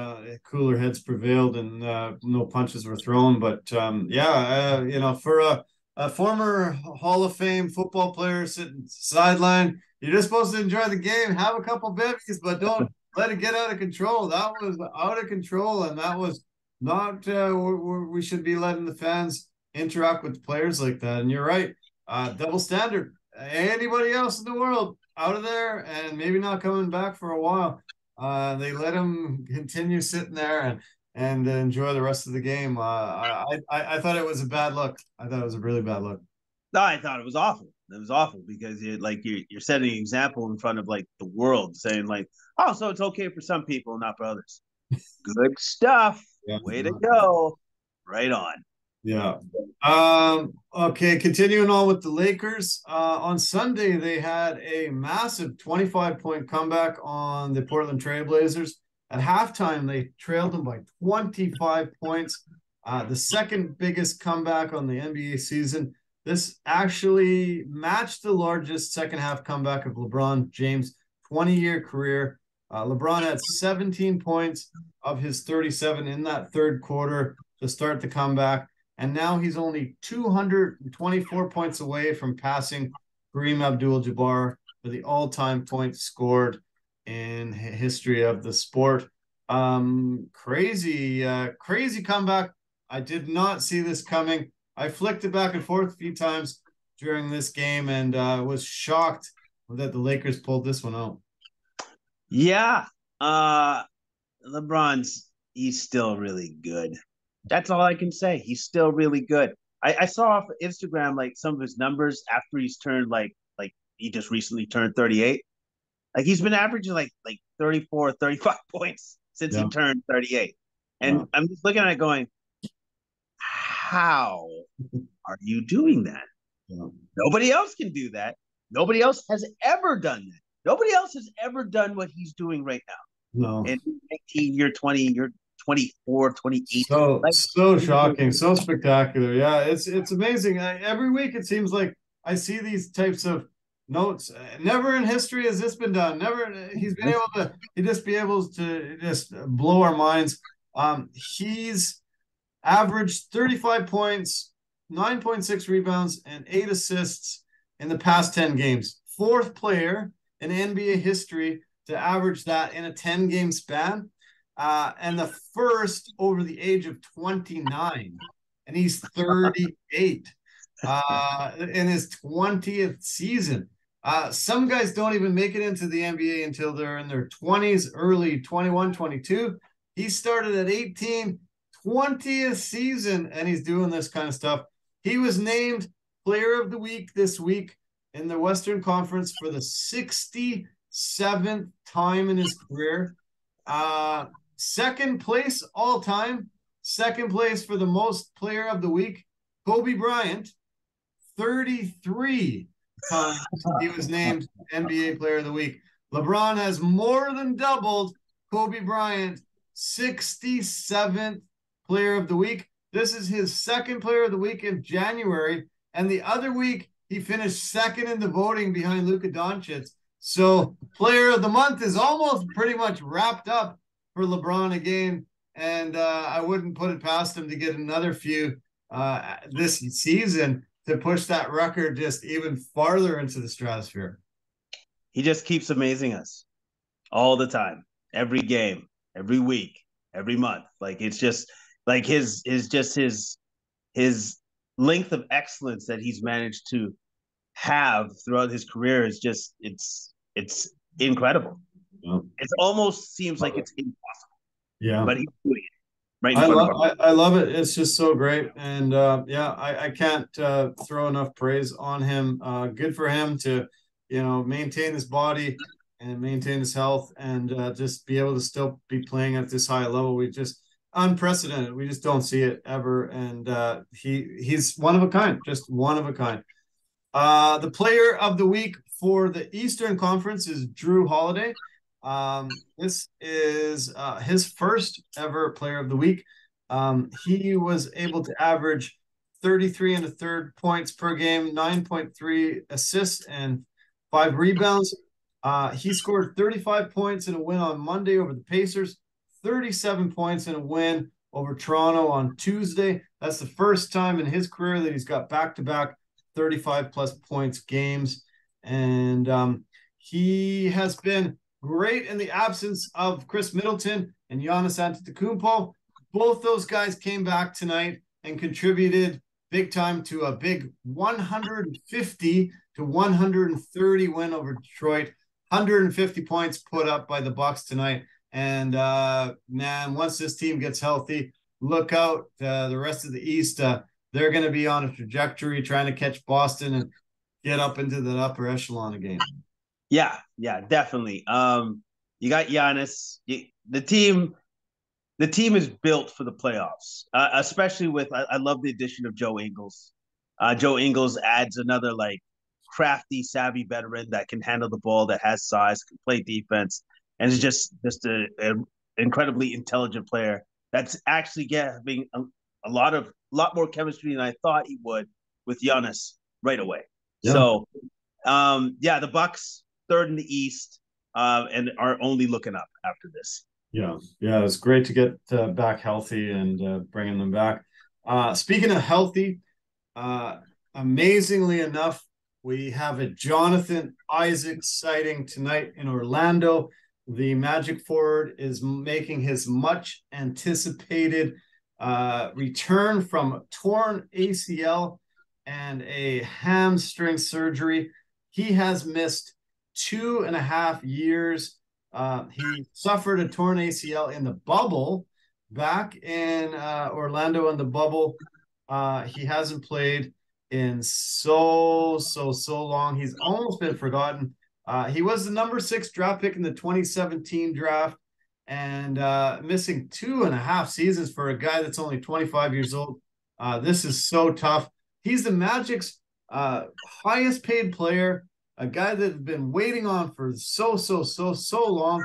cooler heads prevailed and no punches were thrown. But for a former Hall of Fame football player sitting sideline, you're just supposed to enjoy the game, have a couple bevvies, but don't let it get out of control. That was out of control, and that was not we should be letting the fans interact with players like that. And you're right, double standard. Anybody else in the world out of there and maybe not coming back for a while. They let him continue sitting there and enjoy the rest of the game. I thought it was a bad look. I thought it was a really bad look. No, I thought it was awful. It was awful because you're setting an example in front of like the world, saying like, oh, so it's okay for some people, not for others. Good stuff. Yeah, way to go. Right on. Yeah. Okay, continuing on with the Lakers. On Sunday, they had a massive 25-point comeback on the Portland Trailblazers. At halftime, they trailed them by 25 points. The second biggest comeback on the NBA season. This actually matched the largest second-half comeback of LeBron James' 20-year career. LeBron had 17 points of his 37 in that third quarter to start the comeback. And now he's only 224 points away from passing Kareem Abdul-Jabbar for the all-time points scored in history of the sport. Crazy comeback. I did not see this coming. I flicked it back and forth a few times during this game and was shocked that the Lakers pulled this one out. Yeah. He's still really good. That's all I can say. He's still really good. I saw off Instagram like some of his numbers after he's turned like he just recently turned 38. Like he's been averaging like 34, 35 points since he turned 38. And I'm just looking at it going, how are you doing that? Nobody else can do that. Nobody else has ever done that. Nobody else has ever done what he's doing right now. No. And 19, you're 20, you're 24, 28. So shocking, so spectacular. Yeah, it's amazing. Every week it seems like I see these types of notes. Never in history has this been done. Never he's been able to just blow our minds. He's averaged 35 points, 9.6 rebounds, and 8 assists in the past 10 games. Fourth player in NBA history to average that in a 10-game span. And the first over the age of 29. And he's 38 in his 20th season. Some guys don't even make it into the NBA until they're in their 20s, early 21, 22. He started at 18, 20th season, and he's doing this kind of stuff. He was named Player of the Week this week in the Western Conference for the 67th time in his career. Second place all time. Second place for the most Player of the Week, Kobe Bryant. 33 times he was named NBA Player of the Week. LeBron has more than doubled Kobe Bryant, 67th Player of the Week. This is his second Player of the Week in January. And the other week, he finished second in the voting behind Luka Doncic. So Player of the Month is almost pretty much wrapped up for LeBron again. And I wouldn't put it past him to get another few this season to push that record just even farther into the stratosphere. He just keeps amazing us all the time, every game, every week, every month. Like it's just like his length of excellence that he's managed to have throughout his career is just it's incredible. Yeah. It almost seems like it's impossible. Yeah, but he's doing it right in I front love, of us. I love it. It's just so great, and I can't throw enough praise on him. Good for him to maintain his body and maintain his health, and just be able to still be playing at this high level. We just unprecedented. We just don't see it ever, and he's one of a kind, just one of a kind. The Player of the Week for the Eastern Conference is Drew Holiday. This is his first ever Player of the Week. He was able to average 33 and a third points per game, 9.3 assists, and 5 rebounds. He scored 35 points in a win on Monday over the Pacers, 37 points in a win over Toronto on Tuesday. That's the first time in his career that he's got back-to-back 35-plus points games. And he has been great in the absence of Chris Middleton and Giannis Antetokounmpo. Both those guys came back tonight and contributed big time to a big 150-130 win over Detroit. 150 points put up by the Bucks tonight. And man, once this team gets healthy, look out. The rest of the East, they're going to be on a trajectory trying to catch Boston and get up into the upper echelon again. Yeah, definitely. You got Giannis. The team is built for the playoffs, especially with I love the addition of Joe Ingles. Joe Ingles adds another crafty, savvy veteran that can handle the ball, that has size, can play defense, and is just an incredibly intelligent player that's actually having a lot more chemistry than I thought he would with Giannis right away. Yeah. So, the Bucks third in the East, and are only looking up after this. Yeah, it's great to get back healthy and bringing them back. Speaking of healthy, amazingly enough, We have a Jonathan Isaac sighting tonight in Orlando. The Magic forward is making his much anticipated return from a torn ACL and a hamstring surgery. He has missed 2.5 years. He suffered a torn ACL in the bubble back in Orlando in the bubble. He hasn't played in so long. He's almost been forgotten. He was the number 6 draft pick in the 2017 draft, and missing 2.5 seasons for a guy that's only 25 years old. This is so tough. He's the Magic's highest paid player, a guy that has been waiting on for so long.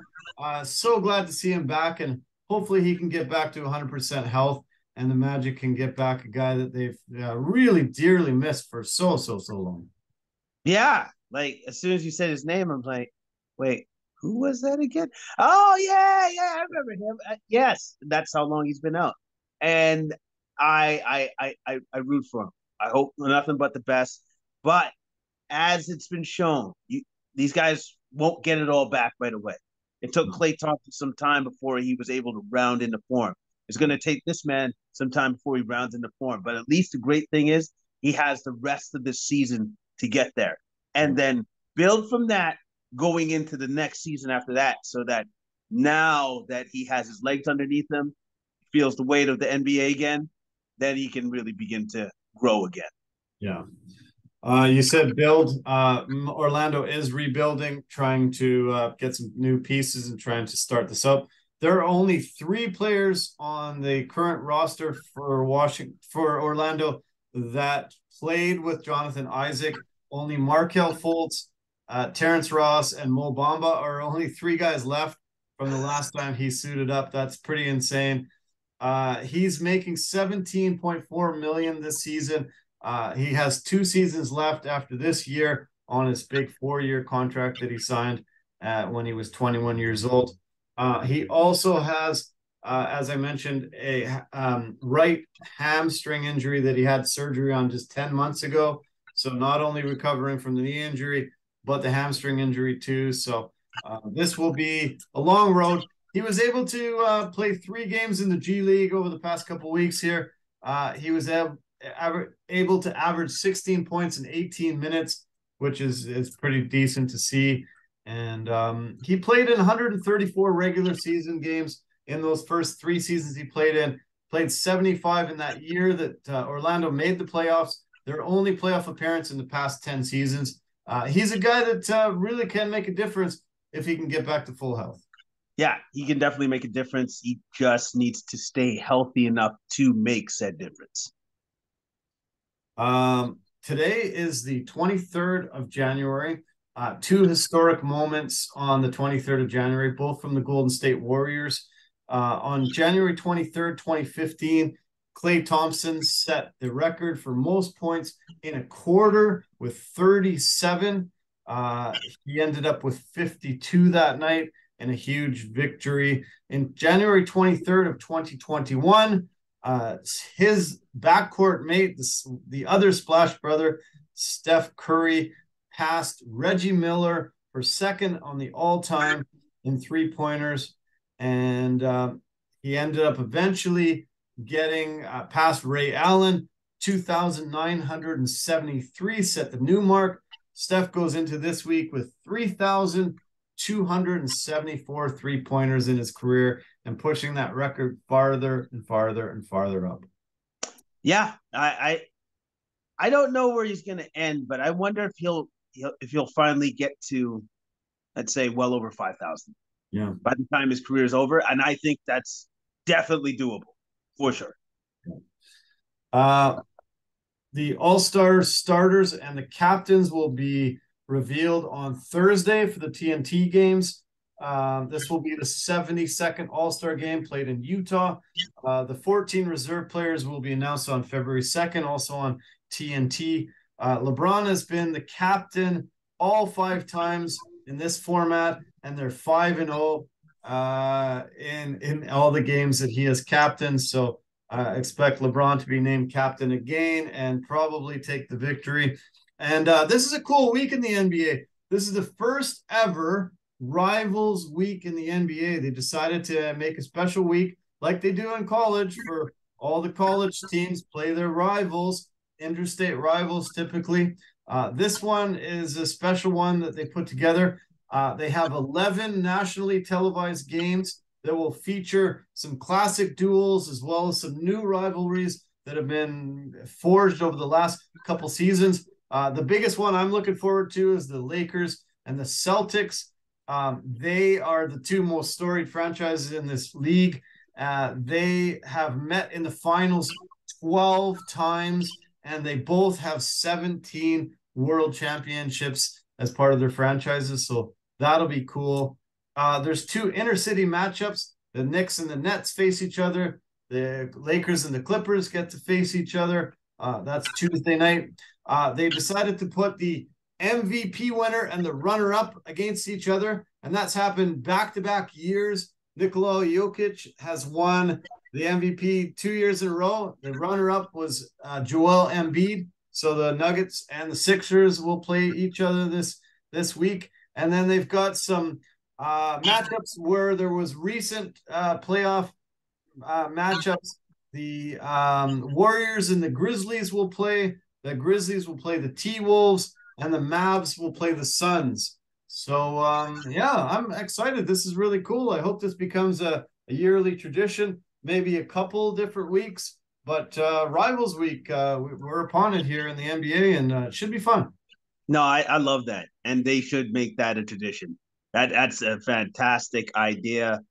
So glad to see him back, and hopefully he can get back to 100% health, and the Magic can get back a guy that they've really dearly missed for so long. Yeah, like as soon as you said his name, I'm like, wait, who was that again? Oh yeah, I remember him. Yes, that's how long he's been out, and I root for him. I hope nothing but the best. But as it's been shown, these guys won't get it all back right away. It took Klay Thompson some time before he was able to round into form. It's going to take this man some time before he rounds into form. But at least the great thing is he has the rest of the season to get there, and then build from that going into the next season after that, so that now that he has his legs underneath him, feels the weight of the NBA again, then he can really begin to grow again. Yeah. You said build. Orlando is rebuilding, trying to get some new pieces and trying to start this up. There are only 3 players on the current roster for Orlando that played with Jonathan Isaac. Only Markelle Fultz, Terrence Ross, and Mo Bamba are only 3 guys left from the last time he suited up. That's pretty insane. He's making $17.4 million this season. He has 2 seasons left after this year on his big 4-year contract that he signed when he was 21 years old. He also has, as I mentioned, a right hamstring injury that he had surgery on just 10 months ago. So not only recovering from the knee injury, but the hamstring injury too. So this will be a long road. He was able to play 3 games in the G League over the past couple of weeks here. He was able to average 16 points in 18 minutes, which is pretty decent to see. And he played in 134 regular season games in those first 3 seasons he played 75 in that year that Orlando made the playoffs. Their only playoff appearance in the past 10 seasons. He's a guy that really can make a difference if he can get back to full health. Yeah, he can definitely make a difference. He just needs to stay healthy enough to make said difference. Today is the 23rd of January. 2 historic moments on the 23rd of January, both from the Golden State Warriors. On January 23rd, 2015, Klay Thompson set the record for most points in a quarter with 37. He ended up with 52 that night in a huge victory. In January 23rd of 2021, his backcourt mate, the other Splash brother, Steph Curry, passed Reggie Miller for second on the all-time in 3-pointers. And he ended up eventually getting past Ray Allen. 2,973 set the new mark. Steph goes into this week with 3,274 3-pointers in his career and pushing that record farther and farther up. Yeah, I don't know where he's going to end, but I wonder if he'll finally get to, let's say, well over 5,000. Yeah. By the time his career is over, and I think that's definitely doable for sure. The All-Star starters and the captains will be revealed on Thursday for the TNT games. This will be the 72nd All-Star game played in Utah. The 14 reserve players will be announced on February 2nd, also on TNT. LeBron has been the captain all 5 times in this format, and they're 5-0 in all the games that he has captained. So expect LeBron to be named captain again and probably take the victory. And this is a cool week in the NBA. This is the first ever Rivals Week in the NBA. They decided to make a special week like they do in college for all the college teams play their rivals, interstate rivals typically. This one is a special one that they put together. They have 11 nationally televised games that will feature some classic duels as well as some new rivalries that have been forged over the last couple seasons. The biggest one I'm looking forward to is the Lakers and the Celtics. They are the two most storied franchises in this league. They have met in the finals 12 times, and they both have 17 world championships as part of their franchises. So that'll be cool. There's two inter-city matchups. The Knicks and the Nets face each other. The Lakers and the Clippers get to face each other. That's Tuesday night. They decided to put the MVP winner and the runner-up against each other, and that's happened back-to-back years. Nikola Jokic has won the MVP 2 years in a row. The runner-up was Joel Embiid. So the Nuggets and the Sixers will play each other this week. And then they've got some matchups where there was recent playoff matchups. The Warriors and the Grizzlies will play. The Grizzlies will play the T-Wolves, and the Mavs will play the Suns. So, yeah, I'm excited. This is really cool. I hope this becomes a yearly tradition, maybe a couple different weeks. But Rivals Week, we're upon it here in the NBA, and it should be fun. No, I love that, and they should make that a tradition. That's a fantastic idea,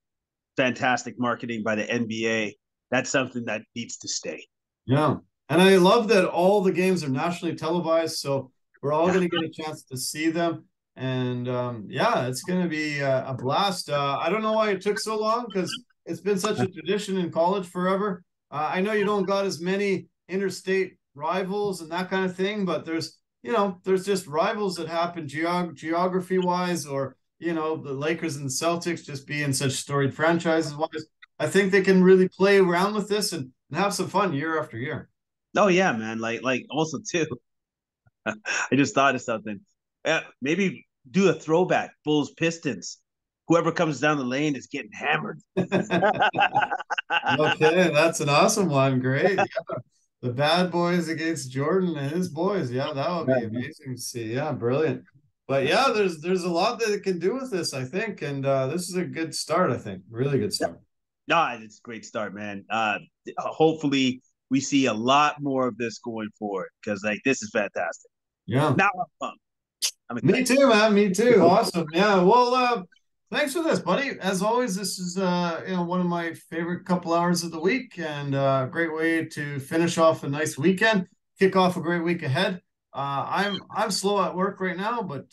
fantastic marketing by the NBA. That's something that needs to stay. Yeah, and I love that all the games are nationally televised, so we're all going to get a chance to see them. And yeah, it's going to be a blast. I don't know why it took so long because it's been such a tradition in college forever. I know you don't got as many interstate rivals and that kind of thing, but there's just rivals that happen geography wise, or the Lakers and the Celtics just being such storied franchises wise. I think they can really play around with this and have some fun year after year. Oh yeah, man. Like also too, I just thought of something. Maybe do a throwback Bulls Pistons. Whoever comes down the lane is getting hammered. Okay, that's an awesome one. Great. Yeah. The bad boys against Jordan and his boys. Yeah, that would be amazing to see. Yeah, brilliant. But yeah, there's a lot that it can do with this, I think. And this is a good start, I think. Really good start. No, it's a great start, man. Hopefully we see a lot more of this going forward because this is fantastic. Yeah. Now I'm Me too, man. Me too. Awesome. Yeah. Well, thanks for this, buddy. As always, this is one of my favorite couple hours of the week, and a great way to finish off a nice weekend, kick off a great week ahead. I'm slow at work right now, but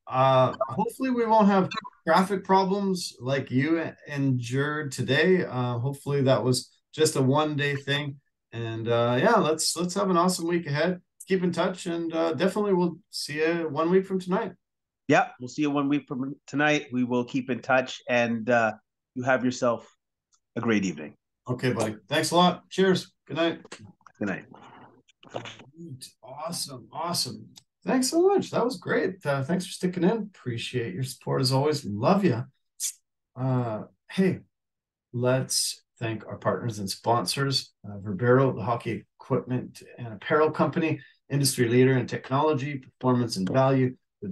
hopefully we won't have traffic problems like you endured today. Hopefully that was just a one-day thing, and yeah, let's have an awesome week ahead. Keep in touch, and definitely we'll see you 1 week from tonight. Yeah, we'll see you 1 week from tonight. We will keep in touch, and you have yourself a great evening. Okay, buddy. Thanks a lot. Cheers. Good night. Good night. Awesome. Thanks so much. That was great. Thanks for sticking in. Appreciate your support as always. Love you. Hey, let's thank our partners and sponsors. Verbero, the hockey equipment and apparel company, industry leader in technology, performance, and value. The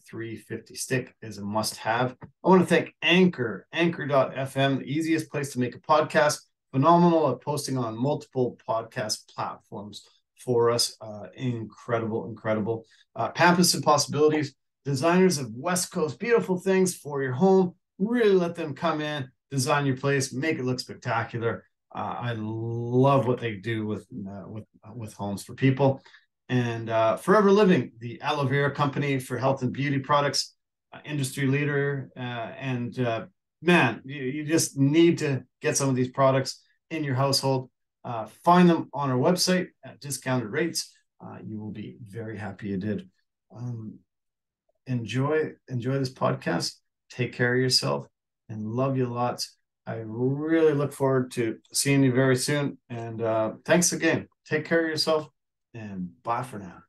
V350 stick is a must-have. I want to thank Anchor.fm, the easiest place to make a podcast. Phenomenal at posting on multiple podcast platforms for us. Incredible. Pampas and Possibilities, designers of West Coast beautiful things for your home. Really let them come in, design your place, make it look spectacular. I love what they do with homes for people. And Forever Living, the aloe vera company for health and beauty products, industry leader. Man, you just need to get some of these products in your household. Find them on our website at discounted rates. You will be very happy you did. Enjoy this podcast. Take care of yourself, and love you lots. I really look forward to seeing you very soon. And thanks again. Take care of yourself, and bye for now.